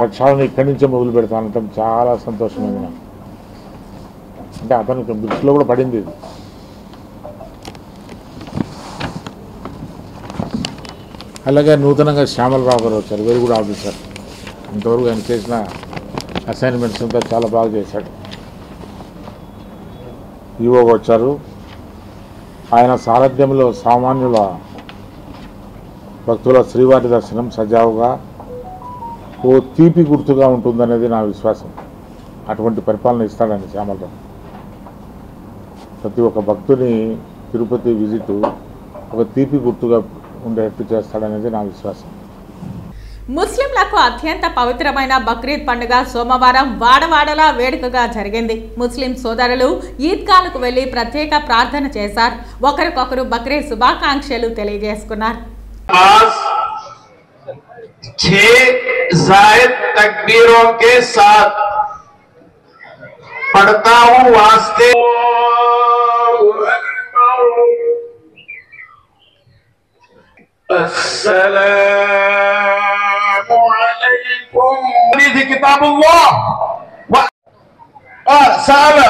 ప్రక్షాళన ఇక్కడి నుంచే మొదలు పెడతానంటాం. చాలా సంతోషమైంది నాకు. అంటే అతనికి దృష్టిలో కూడా పడింది ఇది. అలాగే నూతనంగా శ్యామలరావు గారు వచ్చారు, వెరీ గుడ్ ఆఫీసర్. ఇంతవరకు ఆయన చేసిన అసైన్మెంట్స్ అంతా చాలా బాగా చేశాడు. ఈవోగా వచ్చారు. ఆయన సారథ్యంలో సామాన్యుల భక్తుల శ్రీవారి దర్శనం సజావుగా ఓ తీపి గుర్తుగా ఉంటుందనేది నా విశ్వాసం. అటువంటి పరిపాలన ఇస్తాడని శ్యామలరావు. ప్రతి ఒక్క భక్తుని తిరుపతి విజిట్ ఒక తీపి గుర్తుగా ఉండేట్టు చేస్తాడనేది నా విశ్వాసం. ముస్లింలకు అత్యంత పవిత్రమైన బక్రీద్ పండుగ సోమవారం వాడవాడలా వేడుకగా జరిగింది. ముస్లిం సోదరులు ఈద్గాలకు వెళ్లి ప్రత్యేక ప్రార్థన చేశారు. ఒకరికొకరు బక్రీద్ శుభాకాంక్షలు తెలియజేసుకున్నారు. 6 जायद तकबीरों के साथ पढ़ता हूँ वास्ते अस्सलामु अलैकुम किताबुल्लाह और साला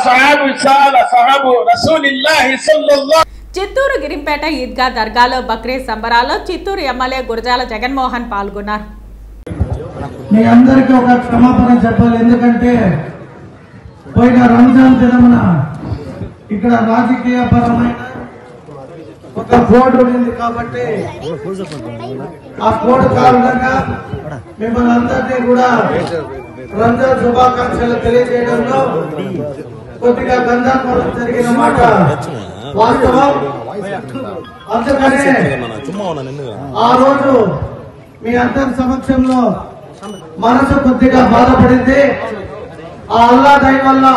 साहबु रसूलिल्लाह सल्लल्लाहु. చిత్తూరు గిరింపేట ఈద్గా దర్గాలో బక్రీద్ సంబరాల్లో చిత్తూరు ఎమ్మెల్యే గురజాల జగన్మోహన్ పాల్గొన్నారు. మీ అందరికీ ఒక క్షమాపణ చెప్పాలి. ఎందుకంటే పోయిన రంజాన్ దినమున ఇక్కడ రాజకీయ పరమైన ఒక కోడ్ ఉంది కాబట్టి ఆ కోడ్ కారణంగా మిమ్మల్ని అందరినీ కూడా రంజాన్ శుభాకాంక్షలు తెలియజేయడంలో కొద్దిగా గందరగోళం జరిగిన మాట వాస్తవం. అందుకనే ఆ రోజు మీ అందరి సమక్షంలో మనసు కొద్దిగా బాధపడింది. ఆ అల్లా దయ వల్ల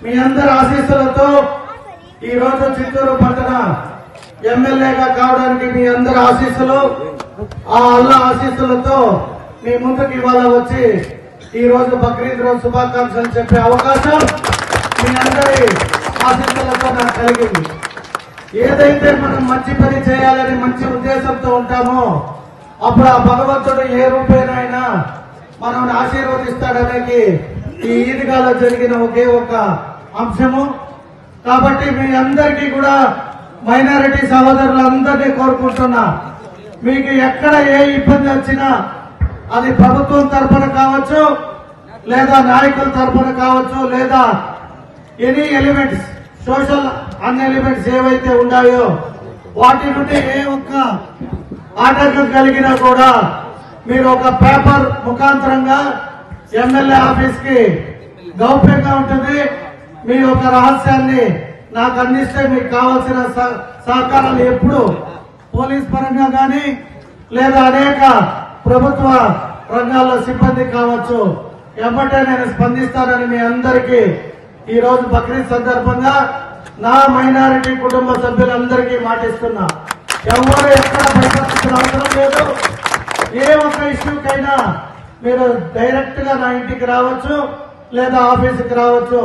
మీ అందరి ఆశీస్సులతో ఈ రోజు చిత్తూరు పట్టణ ఎమ్మెల్యేగా కావడానికి మీ అందరి ఆశీస్సులు, ఆ అల్లా ఆశీస్సులతో మీ ముందుకు ఇవాళ వచ్చి ఈ రోజు బక్రీద్ రోజు శుభాకాంక్షలు చెప్పే అవకాశం మీ అందరి ఆశీస్సులతో నాకు కలిగింది. ఏదైతే మనం మంచి పని చేయాలని మంచి ఉద్దేశంతో ఉంటామో అప్పుడు ఆ భగవంతుడు ఏ రూపేనైనా మనం ఆశీర్వదిస్తాడనేది ఈ ఈద్గాలో జరిగిన ఒకే ఒక అంశము. కాబట్టి మీ అందరికీ కూడా మైనారిటీ సహోదరులందరినీ కోరుకుంటున్నా, మీకు ఎక్కడ ఏ ఇబ్బంది వచ్చినా అది ప్రభుత్వం తరఫున కావచ్చు, లేదా నాయకుల తరఫున కావచ్చు, లేదా ఎనీ ఎలిమెంట్స్ సోషల్ అన్ ఎలిమెంట్స్ ఏవైతే ఉన్నాయో వాటి నుండి ఏ ఒక్క ఆటంకం కలిగినా కూడా మీరు ఒక పేపర్ ముఖాంతరంగా ఎమ్మెల్యే ఆఫీస్ కి గౌప్యంగా ఉంటుంది. మీ యొక్క రహస్యాన్ని నాకు అందిస్తే మీకు కావాల్సిన సహకారాలు ఎప్పుడు పోలీస్ పరంగా కానీ లేదా అనేక ప్రభుత్వ రంగాల్లో సిబ్బంది కావచ్చు, ఎమ్మటే నేను స్పందిస్తానని మీ అందరికీ ఈ రోజు బక్రీద్ సందర్భంగా నా మైనారిటీ కుటుంబ సభ్యులందరికీ మాటిస్తున్నా. ఎవరు ఎక్కడ భయపడాల్సిన అవసరం లేదు. ఏ ఒక్క ఇష్యూకైనా మీరు డైరెక్ట్ గా నా ఇంటికి రావచ్చు లేదా ఆఫీసుకి రావచ్చు.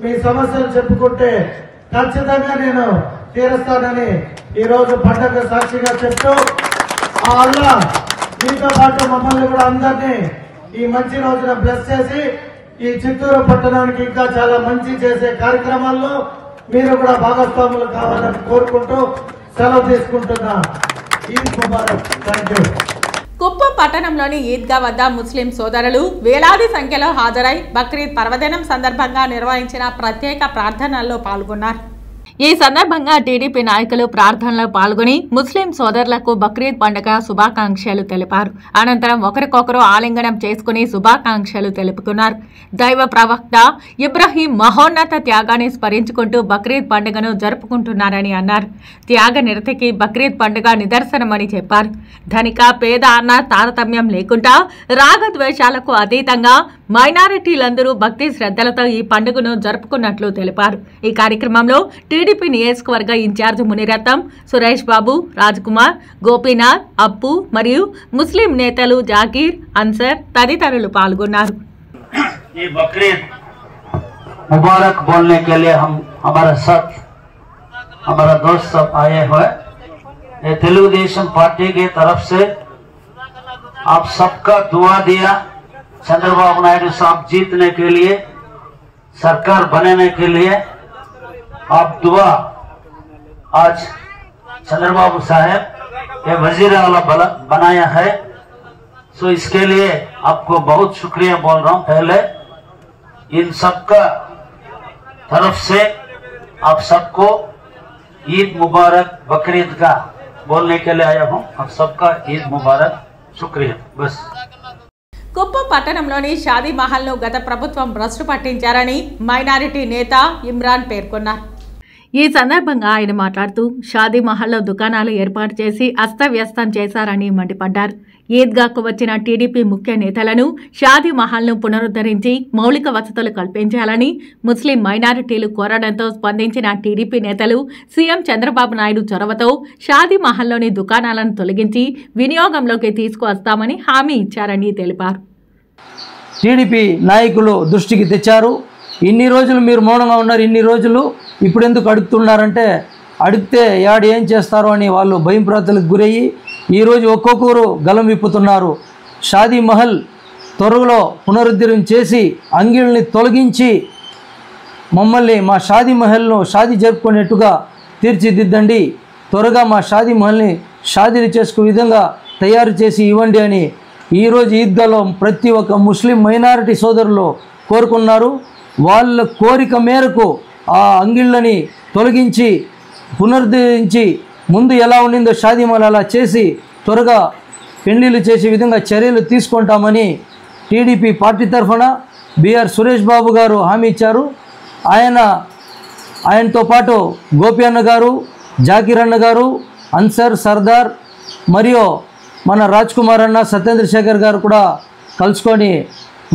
మీ సమస్యలు చెప్పుకుంటే ఖచ్చితంగా నేను తీరుస్తానని ఈ రోజు పండగ సాక్షిగా చెప్తూ, ఆ అల్లా మీతో పాటు మమ్మల్ని కూడా అందరినీ ఈ మంచి రోజున బ్లెస్ చేసి ఈ చిత్తూరు పట్టణానికి ఇంకా చాలా మంచి చేసే కార్యక్రమాల్లో మీరు కూడా భాగస్వాములు కావాలని కోరుకుంటూ సెలవు తీసుకుంటున్నా. ఈద్ ముబారక్. Thank you. కుప్పం పట్టణంలోని ఈద్గా వద్ద ముస్లిం సోదరులు వేలాది సంఖ్యలో హాజరై బక్రీద్ పర్వదినం సందర్భంగా నిర్వహించిన ప్రత్యేక ప్రార్థనల్లో పాల్గొన్నారు. ఈ సందర్భంగా టీడీపీ నాయకులు ప్రార్థనలో పాల్గొని ముస్లిం సోదరులకు బక్రీద్ పండుగ శుభాకాంక్షలు తెలిపారు. అనంతరం ఒకరికొకరు ఆలింగనం చేసుకుని శుభాకాంక్షలు తెలుపుకున్నారు. దైవ ప్రవక్త ఇబ్రహీం మహోన్నత త్యాగాన్ని స్మరించుకుంటూ బక్రీద్ పండుగను జరుపుకుంటున్నారని అన్నారు. త్యాగ నిరతికి బక్రీద్ పండుగ నిదర్శనమని చెప్పారు. ధనిక పేద అన్న తారతమ్యం లేకుండా రాగద్వేషాలకు అతీతంగా మైనారిటీలందరూ భక్తి శ్రద్ధలతో ఈ పండుగను జరుపుకున్నట్లు తెలిపారు. ఈ కార్యక్రమంలో టీడీపీ నియోజకవర్గ ఇన్ఛార్జ్ మునిరత్నం, సురేష్ బాబు, రాజ్కుమార్, గోపీనాథ్, అప్పు మరియు ముస్లిం నేతలు జాకీర్, అన్సర్ తదితరులు పాల్గొన్నారు. ये बकरीद मुबारक बोलने के लिए हमारे साथ हमारा दोस्त सब आए हुए। ये तेलुगुदेशम पार्टी की तरफ से आप सबका दुआ दिया चंद्रबाबू नायडू साहब जीतने के लिए, सरकार बनने के लिए आप दुआ आज चंद्रबाबू साहब ये वजीर आला बनाया है। सो इसके लिए आपको बहुत शुक्रिया बोल रहा हूँ। पहले इन सबका तरफ से आप सबको ईद मुबारक बकरीद का बोलने के लिए आया हूँ। आप सबका ईद मुबारक, शुक्रिया। बस కుప్పం పట్టణంలోని షాదీ మహల్ను గత ప్రభుత్వం భ్రష్టు పట్టించారని మైనారిటీ నేత ఇమ్రాన్ పేర్కొన్నారు. ఈ సందర్భంగా ఆయన మాట్లాడుతూ షాదీ మహల్లో దుకాణాలు ఏర్పాటు చేసి అస్తవ్యస్తం చేశారని మండిపడ్డారు. ఈద్గాకు వచ్చిన టీడీపీ ముఖ్య నేతలను షాదీ మహల్ను పునరుద్ధరించి మౌలిక వసతులు కల్పించాలని ముస్లిం మైనారిటీలు కోరడంతో స్పందించిన టీడీపీ నేతలు సీఎం చంద్రబాబు నాయుడు చొరవతో షాదీ మహల్లోని దుకాణాలను తొలగించి వినియోగంలోకి తీసుకువస్తామని హామీ ఇచ్చారని తెలిపారు. టీడీపీ నాయకులు దృష్టికి తెచ్చారు. ఇన్ని రోజులు మీరు మౌనంగా ఉన్నారు, ఇన్ని రోజులు ఇప్పుడు ఎందుకు అడుగుతున్నారంటే, అడిగితే యాడు ఏం చేస్తారో అని వాళ్ళు భయం ప్రాంతాలకు గురయ్యి ఈరోజు ఒక్కొక్కరు గలం విప్పుతున్నారు. షాదీ మహల్ త్వరలో పునరుద్ధరణ చేసి అంగిళ్ళని తొలగించి మమ్మల్ని మా షాదీ మహల్ను షాదీ జరుపుకునేట్టుగా తీర్చిదిద్దండి, త్వరగా మా షాదీ మహల్ని షాదీలు చేసుకునే విధంగా తయారు చేసి ఇవ్వండి అని ఈరోజు ఈద్గాలో ప్రతి ఒక్క ముస్లిం మైనారిటీ సోదరులు కోరుకున్నారు. వాళ్ళ కోరిక మేరకు ఆ అంగిళ్ళని తొలగించి పునరుద్ధరించి ముందు ఎలా ఉండిందో షాదీ మహల్ అలా చేసి త్వరగా పెళ్లిళ్ళు చేసే విధంగా చర్యలు తీసుకుంటామని టీడీపీ పార్టీ తరఫున బిఆర్ సురేష్ బాబు గారు హామీ ఇచ్చారు. ఆయనతో పాటు గోపి అన్న గారు, జాకీర్ అన్న గారు, అన్సర్, సర్దార్ మరియు మన రాజ్కుమార్ అన్న, సత్యేంద్ర శేఖర్ గారు కూడా కలుసుకొని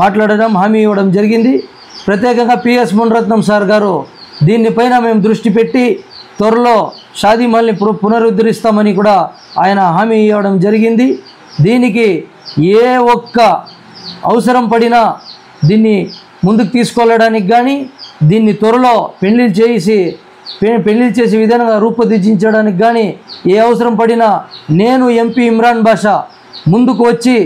మాట్లాడడం, హామీ ఇవ్వడం జరిగింది. ప్రత్యేకంగా పిఎస్ మునిరత్నం సార్ గారు దీనిపైన మేము దృష్టి పెట్టి త్వరలో షాదీ మహల్ని పునరుద్ధరిస్తామని కూడా ఆయన హామీ ఇవ్వడం జరిగింది. దీనికి ఏ ఒక్క అవసరం పడినా దీన్ని ముందుకు తీసుకెళ్ళడానికి కానీ దీన్ని త్వరలో పెళ్లి చేసే విధంగా రూపొందించడానికి కానీ ఏ అవసరం పడినా నేను ఎంపీ ఇమ్రాన్ బాషా ముందుకు వచ్చి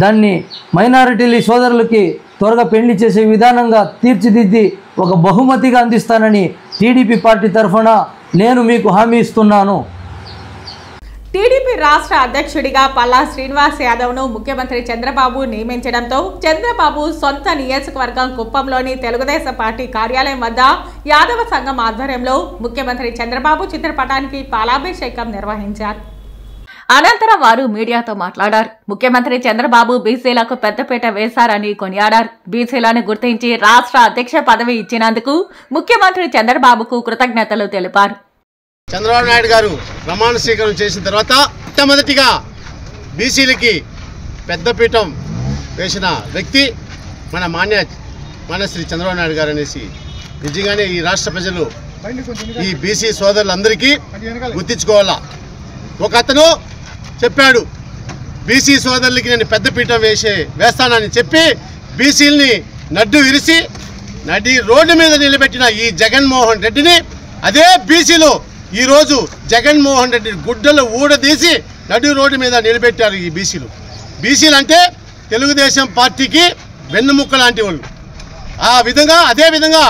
దాన్ని మైనారిటీ సోదరులకి త్వరగా పెళ్లి చేసే విధానంగా తీర్చిదిద్ది ఒక బహుమతిగా అందిస్తానని టీడీపీ పార్టీ తరఫున నేను మీకు హామీ ఇస్తున్నాను. టీడీపీ రాష్ట్ర అధ్యక్షుడిగా పల్లా శ్రీనివాస్ యాదవ్ను ముఖ్యమంత్రి చంద్రబాబు నియమించడంతో చంద్రబాబు సొంత నియోజకవర్గం కుప్పంలోని తెలుగుదేశం పార్టీ కార్యాలయం వద్ద యాదవ సంఘం ఆధ్వర్యంలో ముఖ్యమంత్రి చంద్రబాబు చిత్రపటానికి పాలాభిషేకం నిర్వహించారు. అనంతరం వారు మీడియాతో మాట్లాడారు. ముఖ్యమంత్రి చంద్రబాబు బీసీలకు పెద్దపీట వేశారని కొనియాడారు. బీసీలను గుర్తించి రాష్ట్ర అధ్యక్ష పదవి ఇచ్చినందుకు ముఖ్యమంత్రి చంద్రబాబుకు కృతజ్ఞతలు తెలిపారు. చంద్రబాబు నాయుడు గారు ప్రమాణ స్వీకారం చేసిన తర్వాత మొట్టమొదటిగా బీసీలకి పెద్దపీఠం వేసిన వ్యక్తి మన శ్రీ చంద్రబాబు నాయుడు గారు అనేసి నిజంగానే ఈ రాష్ట్ర ప్రజలు ఈ బీసీ సోదరులందరికీ గుర్తించుకోవాలా. ఒక అతను చెప్పాడు బీసీ సోదరులకి నేను పెద్దపీఠం వేస్తానని చెప్పి బీసీలని నడ్డు విరిసి నడి రోడ్డు మీద నిలబెట్టిన ఈ జగన్మోహన్ రెడ్డిని అదే బీసీలు ఈరోజు జగన్మోహన్ రెడ్డి గుడ్డలు ఊడదీసి నడి రోడ్డు మీద నిలబెట్టారు. ఈ బీసీలు అంటే తెలుగుదేశం పార్టీకి వెన్నుముక్క లాంటి వాళ్ళు. అదేవిధంగా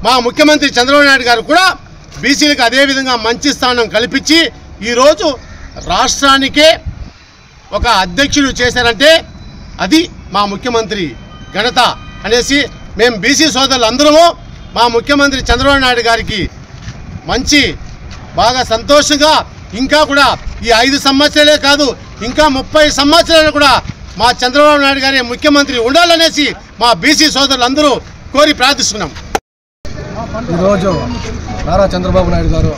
మా ముఖ్యమంత్రి చంద్రబాబు నాయుడు గారు కూడా బీసీలకు అదేవిధంగా మంచి స్థానం కల్పించి ఈరోజు రాష్ట్రానికే ఒక అధ్యక్షుడు చేశారంటే అది మా ముఖ్యమంత్రి ఘనత అనేసి మేము బీసీ సోదరులు అందరము మా ముఖ్యమంత్రి చంద్రబాబు నాయుడు గారికి బాగా సంతోషంగా ఇంకా కూడా ఈ 5 సంవత్సరాలే కాదు ఇంకా 30 సంవత్సరాలు కూడా మా చంద్రబాబు నాయుడు గారి ముఖ్యమంత్రి ఉండాలనేసి మా బీసీ సోదరులందరూ కోరి ప్రార్థిస్తున్నాం. ఈరోజు నారా చంద్రబాబు నాయుడు గారు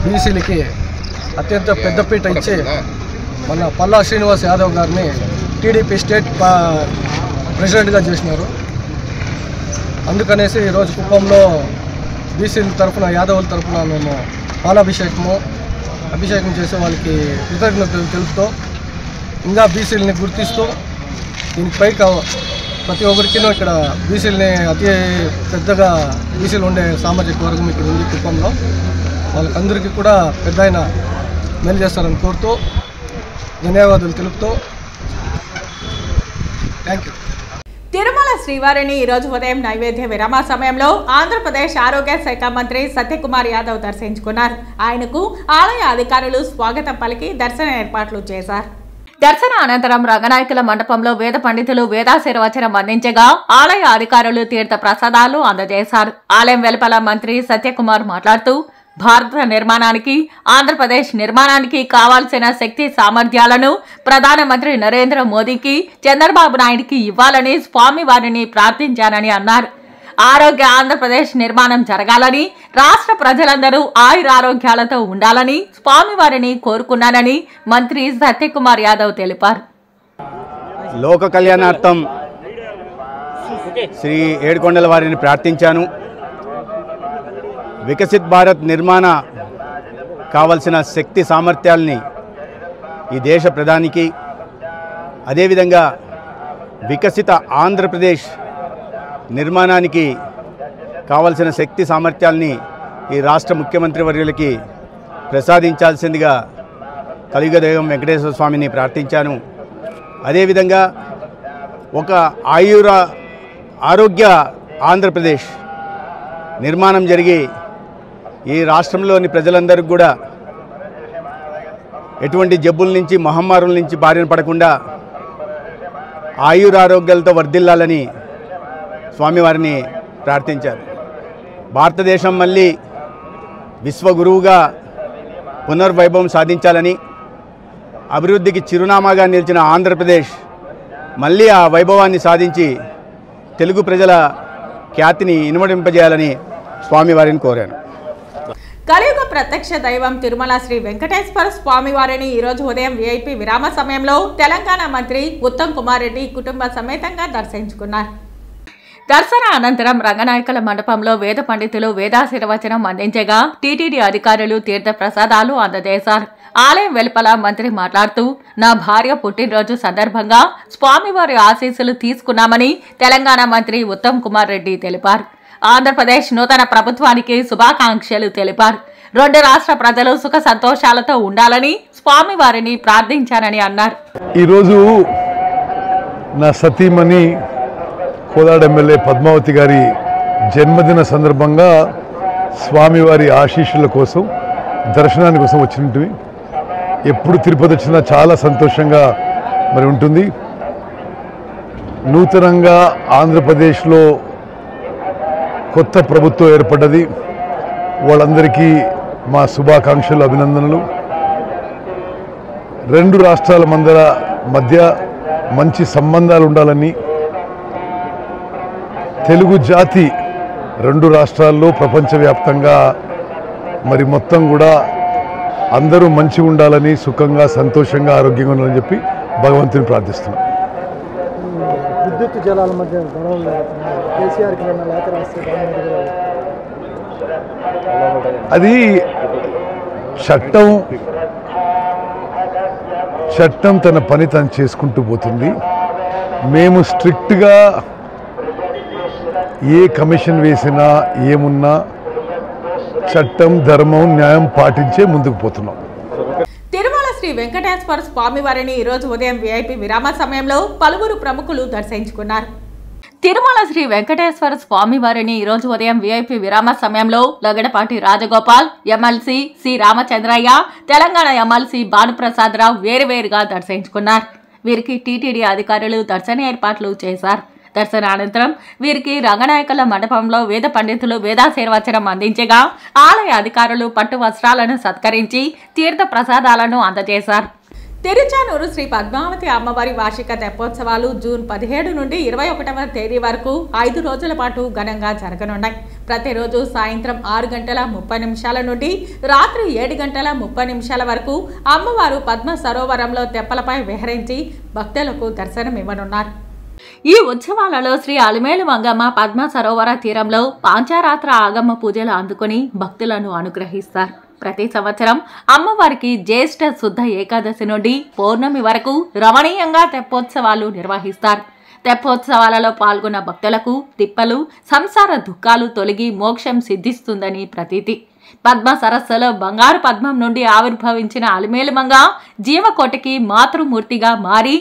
బీసీలకి అత్యంత పెద్దపీట ఇచ్చి మన పల్లా శ్రీనివాస్ యాదవ్ గారిని టీడీపీ స్టేట్ ప్రెసిడెంట్గా చేసినారు. అందుకనేసి ఈరోజు కుప్పంలో బీసీల తరఫున యాదవుల తరఫున మేము అభిషేకం చేసి వాళ్ళకి కృతజ్ఞతలు తెలుపుతూ ఇంకా బీసీలని గుర్తిస్తూ దీనిపై ప్రతి ఒక్కరికి ఇక్కడ బీసీలని అతి పెద్దగా బీసీలు ఉండే సామాజిక వర్గం ఇక్కడ ఉంది కుప్పంలో. వాళ్ళకందరికీ కూడా పెద్ద ఆయన మేలు చేస్తారని కోరుతూ ధన్యవాదాలు తెలుపుతూ థ్యాంక్ యూ. తిరుమల శ్రీవారిని ఈరోజు ఉదయం నైవేద్య విరామ సమయంలో ఆంధ్రప్రదేశ్ ఆరోగ్య శాఖ మంత్రి సత్యకుమార్ యాదవ్ దర్శించుకున్నారు. ఆయనకు ఆలయ అధికారులు స్వాగతం పలికి దర్శన ఏర్పాట్లు చేశారు. దర్శన అనంతరం రంగనాయకుల మండపంలో వేద పండితులు వేదాశీర్వచనం అందించగా ఆలయ అధికారులు తీర్థ ప్రసాదాలు అందజేశారు. ఆలయం వెలుపల మంత్రి సత్యకుమార్ మాట్లాడుతూ భారత నిర్మాణానికి ఆంధ్రప్రదేశ్ నిర్మాణానికి కావాల్సిన శక్తి సామర్థ్యాలను ప్రధానమంత్రి నరేంద్ర మోదీకి చంద్రబాబు నాయుడుకి ఇవ్వాలని స్వామివారిని ప్రార్థించానని అన్నారు. ఆరోగ్య ఆంధ్రప్రదేశ్ నిర్మాణం జరగాలని రాష్ట్ర ప్రజలందరూ ఆయురారోగ్యాలతో ఉండాలని స్వామివారిని కోరుకున్నానని మంత్రి సత్యకుమార్ యాదవ్ తెలిపారు. లోక కళ్యాణార్థం శ్రీ ఏడుకొండల వారిని ప్రార్థించాను. వికసిత్ భారత్ నిర్మాణ కావలసిన శక్తి సామర్థ్యాల్ని ఈ దేశ ప్రధానికి, అదేవిధంగా వికసిత ఆంధ్రప్రదేశ్ నిర్మాణానికి కావలసిన శక్తి సామర్థ్యాల్ని ఈ రాష్ట్ర ముఖ్యమంత్రి వర్యులకి ప్రసాదించాల్సిందిగా కలియుగ దైవం వెంకటేశ్వర స్వామిని ప్రార్థించాను. అదేవిధంగా ఒక ఆరోగ్య ఆంధ్రప్రదేశ్ నిర్మాణం జరిగి ఈ రాష్ట్రంలోని ప్రజలందరికీ కూడా ఎటువంటి జబ్బుల నుంచి మహమ్మారుల నుంచి బారిన పడకుండా ఆయురారోగ్యాలతో వర్ధిల్లాలని స్వామివారిని ప్రార్థించారు. భారతదేశం మళ్ళీ విశ్వగురువుగా పునర్వైభవం సాధించాలని, అభివృద్ధికి చిరునామాగా నిలిచిన ఆంధ్రప్రదేశ్ మళ్ళీ ఆ వైభవాన్ని సాధించి తెలుగు ప్రజల ఖ్యాతిని ఇనుమడింపజేయాలని స్వామివారిని కోరాను. కలియుగ ప్రత్యక్ష దైవం తిరుమల శ్రీ వెంకటేశ్వర స్వామివారిని ఈరోజు ఉదయం విఐపి విరామ సమయంలో తెలంగాణ మంత్రి ఉత్తమ్ కుమార్ రెడ్డి కుటుంబ సమేతంగా దర్శించుకున్నారు. దర్శన అనంతరం రంగనాయకుల మండపంలో వేద పండితులు వేదాశీర్వచనం అందించగా టీటీడీ అధికారులు తీర్థ ప్రసాదాలు అందజేశారు. ఆలయం వెలుపల మంత్రి మాట్లాడుతూ నా భార్య పుట్టినరోజు సందర్భంగా స్వామివారి ఆశీస్సులు తీసుకున్నామని తెలంగాణ మంత్రి ఉత్తమ్ కుమార్ రెడ్డి తెలిపారు. ఆంధ్రప్రదేశ్ నూతన ప్రభుత్వానికి శుభాకాంక్షలు తెలిపారు. 2 రాష్ట్ర ప్రజలు సుఖ సంతోషాలతో ఉండాలని స్వామివారిని ప్రార్థించానని అన్నారు. ఈరోజు నా సతీమణి కోదాడ ఎమ్మెల్యే పద్మావతి గారి జన్మదిన సందర్భంగా స్వామివారి ఆశీస్సుల కోసం దర్శనాని కోసం వచ్చినట్టు ఎప్పుడు తిరుపతి వచ్చినా చాలా సంతోషంగా మరి ఉంటుంది. నూతనంగా ఆంధ్రప్రదేశ్లో కొత్త ప్రభుత్వం ఏర్పడ్డది. వాళ్ళందరికీ మా శుభాకాంక్షలు, అభినందనలు. 2 రాష్ట్రాల మధ్య మంచి సంబంధాలు ఉండాలని, తెలుగు జాతి 2 రాష్ట్రాల్లో ప్రపంచవ్యాప్తంగా మరి మొత్తం కూడా అందరూ మంచిగా ఉండాలని, సుఖంగా, సంతోషంగా, ఆరోగ్యంగా ఉండాలని చెప్పి భగవంతుని ప్రార్థిస్తున్నాం. విద్యుత్ జలాల మధ్య గొడవలు కేసీఆర్కి లేఖ రాస్తే అది చట్టం తన పని తను చేసుకుంటూ పోతుంది. మేము స్ట్రిక్ట్గా ఏ కమిషన్ వేసినా ఏమున్నా చట్టం, ధర్మం, న్యాయం పాటించే ముందుకు పోతున్నాం. తిరుమల శ్రీ వెంకటేశ్వర స్వామి వారిని ఈరోజు ఉదయం విఐపి విరామ సమయంలో పలువురు ప్రముఖులు దర్శించుకున్నారు. తిరుమల శ్రీ వెంకటేశ్వర స్వామి వారిని ఈరోజు ఉదయం విఐపి విరామ సమయంలో Lagadapati Rajagopal, MLC C Ramachandraiah, Telangana MLC Bhanuprasad Rao వేరువేరుగా దర్శించుకున్నారు. వీరికి టీటీడీ అధికారులు దర్శన ఏర్పాట్లు చేశారు. దర్శనానంతరం వీరికి రంగనాయకుల మండపంలో వేద పండితులు వేదాశీర్వచనం అందించగా ఆలయ అధికారులు పట్టు వస్త్రాలను సత్కరించి తీర్థ ప్రసాదాలను అందజేశారు. తిరుచానూరు శ్రీ పద్మావతి అమ్మవారి వార్షిక తెప్పోత్సవాలు జూన్ 17 నుండి 21వ తేదీ వరకు 5 రోజుల పాటు ఘనంగా జరగనున్నాయి. ప్రతిరోజు సాయంత్రం 6:30 నుండి రాత్రి 7:30 వరకు అమ్మవారు పద్మ సరోవరంలో తెప్పలపై విహరించి భక్తులకు దర్శనమివ్వనున్నారు. ఈ ఉత్సవాలలో శ్రీ అలిమేలు మంగమ్మ పద్మ సరోవర తీరంలో పాంచారాత్ర ఆగమ పూజలు అందుకుని భక్తులను అనుగ్రహిస్తారు. ప్రతి సంవత్సరం అమ్మవారికి జ్యేష్ఠ శుద్ధ ఏకాదశి నుండి పౌర్ణమి వరకు రమణీయంగా తెప్పోత్సవాలు నిర్వహిస్తారు. తెప్పోత్సవాలలో పాల్గొన్న భక్తులకు తిప్పలు, సంసార దుఃఖాలు తొలగి మోక్షం సిద్ధిస్తుందని ప్రతీతి. పద్మ సరస్సులో బంగారు పద్మం నుండి ఆవిర్భవించిన అలిమేలుమంగ జీవకోటికి మాతృమూర్తిగా మారి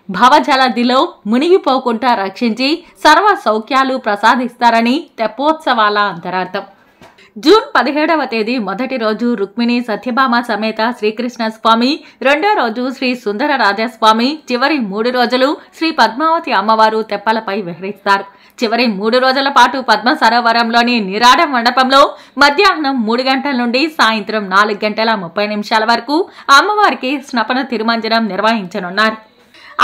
భవజలదిలో మునిగిపోకుండా రక్షించి సర్వ సౌఖ్యాలు ప్రసాదిస్తారని తెప్పోత్సవాల అంతరార్థం. జూన్ 17వ తేదీ మొదటి రోజు రుక్మిణి సత్యభామ సమేత శ్రీకృష్ణ స్వామి, రెండో రోజు శ్రీ సుందర రాజస్వామి, చివరి 3 రోజులు శ్రీ పద్మావతి అమ్మవారు తెప్పలపై విహరిస్తారు. చివరి 3 రోజుల పాటు పద్మ సరోవరంలోని నిరాడ మండపంలో మధ్యాహ్నం 3 గంటల నుండి సాయంత్రం 4:30 వరకు అమ్మవారికి స్నపన తిరుమంజనం నిర్వహించనున్నారు.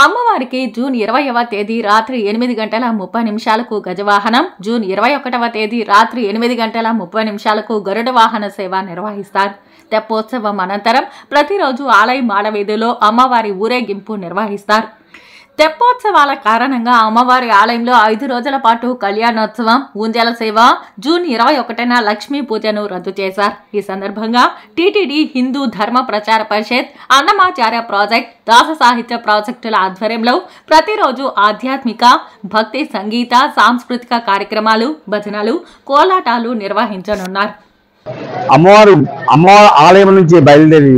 అమ్మవారికి జూన్ 20వ తేదీ రాత్రి 8:30 గజవాహనం, జూన్ 21వ తేదీ రాత్రి 8:30 గరుడ వాహన సేవ నిర్వహిస్తారు. తెప్పోత్సవం అనంతరం ప్రతిరోజు ఆలయ మాడవీధిలో అమ్మవారి ఊరేగింపు నిర్వహిస్తారు. తెప్పోత్సవాల కారణంగా అమ్మవారి ఆలయంలో 5 రోజుల పాటు కళ్యాణోత్సవం, ఊంజల సేవ, జూన్ 21న లక్ష్మీ పూజను రద్దు చేశారు. ఈ సందర్భంగా టీటీడీ హిందూ ధర్మ ప్రచార పరిషత్, అన్నమాచార్య ప్రాజెక్ట్, దాస సాహిత్య ప్రాజెక్టుల ఆధ్వర్యంలో ప్రతిరోజు ఆధ్యాత్మిక, భక్తి, సంగీత, సాంస్కృతిక కార్యక్రమాలు, భజనలు, కోలాటాలు నిర్వహించనున్నారు. అమ్మవారి ఆలయం నుంచి బయలుదేరి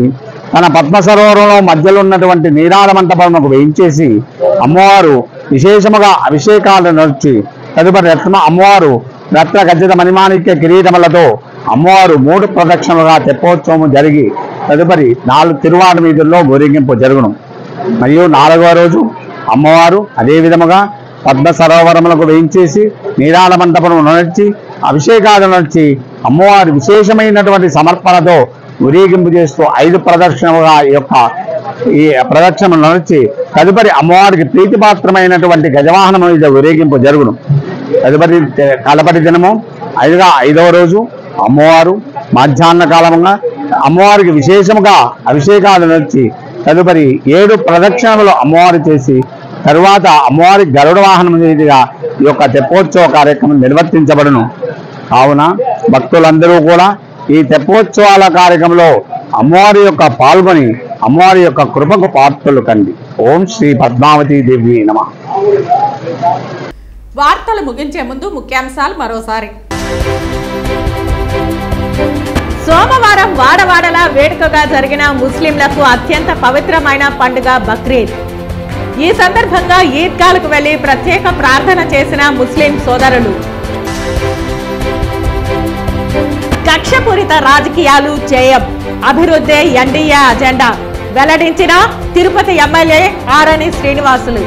తన పద్మ సరోవరంలో మధ్యలో ఉన్నటువంటి నీరాల మంటపంకు వేయించేసి అమ్మవారు విశేషముగా అభిషేకాలు నడిచి తదుపరి అమ్మవారు రత్న గజ్జిత మణిమాణిక్య కిరీటములతో అమ్మవారు 3 ప్రదక్షిణలుగా తెప్పోత్సవం జరిగి తదుపరి 4 తిరువాడ వీధుల్లో ఊరేగింపు జరుగును. మరియు 4వ రోజు అమ్మవారు అదే విధముగా పద్మ సరోవరములకు వేయించేసి నీరాల మంటపం నడిచి అభిషేకాలు నడిచి అమ్మవారి విశేషమైనటువంటి సమర్పణతో ఊరేగింపు చేస్తూ 5 ప్రదక్షిణలుగా ఈ ప్రదక్షిణ నడిచి తదుపరి అమ్మవారికి ప్రీతిపాత్రమైనటువంటి గజవాహనం మీద ఊరేగింపు జరుగును. తదుపరి కలపటి దినము 5వ రోజు అమ్మవారు మధ్యాహ్న కాలముగా అమ్మవారికి విశేషముగా అభిషేకాలు నడిచి తదుపరి 7 ప్రదక్షిణలు అమ్మవారు చేసి తరువాత అమ్మవారి గరుడ వాహనం మీదుగా ఈ యొక్క తెప్పోత్సవ కార్యక్రమం నిర్వర్తించబడును. కావున భక్తులందరూ కూడా ఈ తెప్పోత్సవాల కార్యక్రమంలో అమ్మవారి యొక్క పాల్గొని అమ్మవారి యొక్క కృపకు పాత్రలు కండి. ఓం శ్రీ పద్మావతి దేవి నమః. వార్తలు ముగించే ముందు ముఖ్యాంశాలు మరోసారి. సోమవారం వాడవాడలా వేడుకగా జరిగిన ముస్లింలకు అత్యంత పవిత్రమైన పండుగ బక్రీద్. ఈ సందర్భంగా ఈద్గాలకు వెళ్లి ప్రత్యేక ప్రార్థన చేసిన ముస్లిం సోదరులు. కక్షపూరిత రాజకీయాలు చేయం, అభివృద్ధి ఎన్డీఏ అజెండా వెల్లడించిన తిరుపతి ఎమ్మెల్యే ఆరణి శ్రీనివాసులు.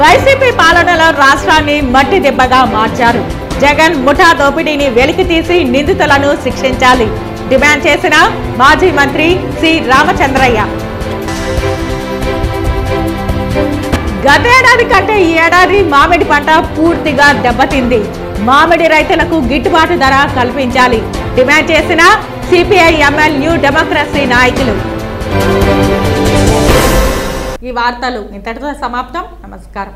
వైసీపీ పాలనలో రాష్ట్రాన్ని మట్టి దిబ్బగా మార్చారు. జగన్ ముఠా దోపిడీని వెలికితీసి నిందితులను శిక్షించాలి డిమాండ్ చేసిన మాజీ మంత్రి సి రామచంద్రయ్య. గతేడాది కంటే ఈ ఏడాది మామిడి పంట పూర్తిగా దెబ్బతింది. మామిడి రైతులకు గిట్టుబాటు ధర కల్పించాలి. డిమాండ్ చేసిన సిపిఐ ఎంఎల్ న్యూ డెమోక్రసీ నాయకులు. ఈ వార్తలు ఇంతటితో సమాప్తం. నమస్కారం.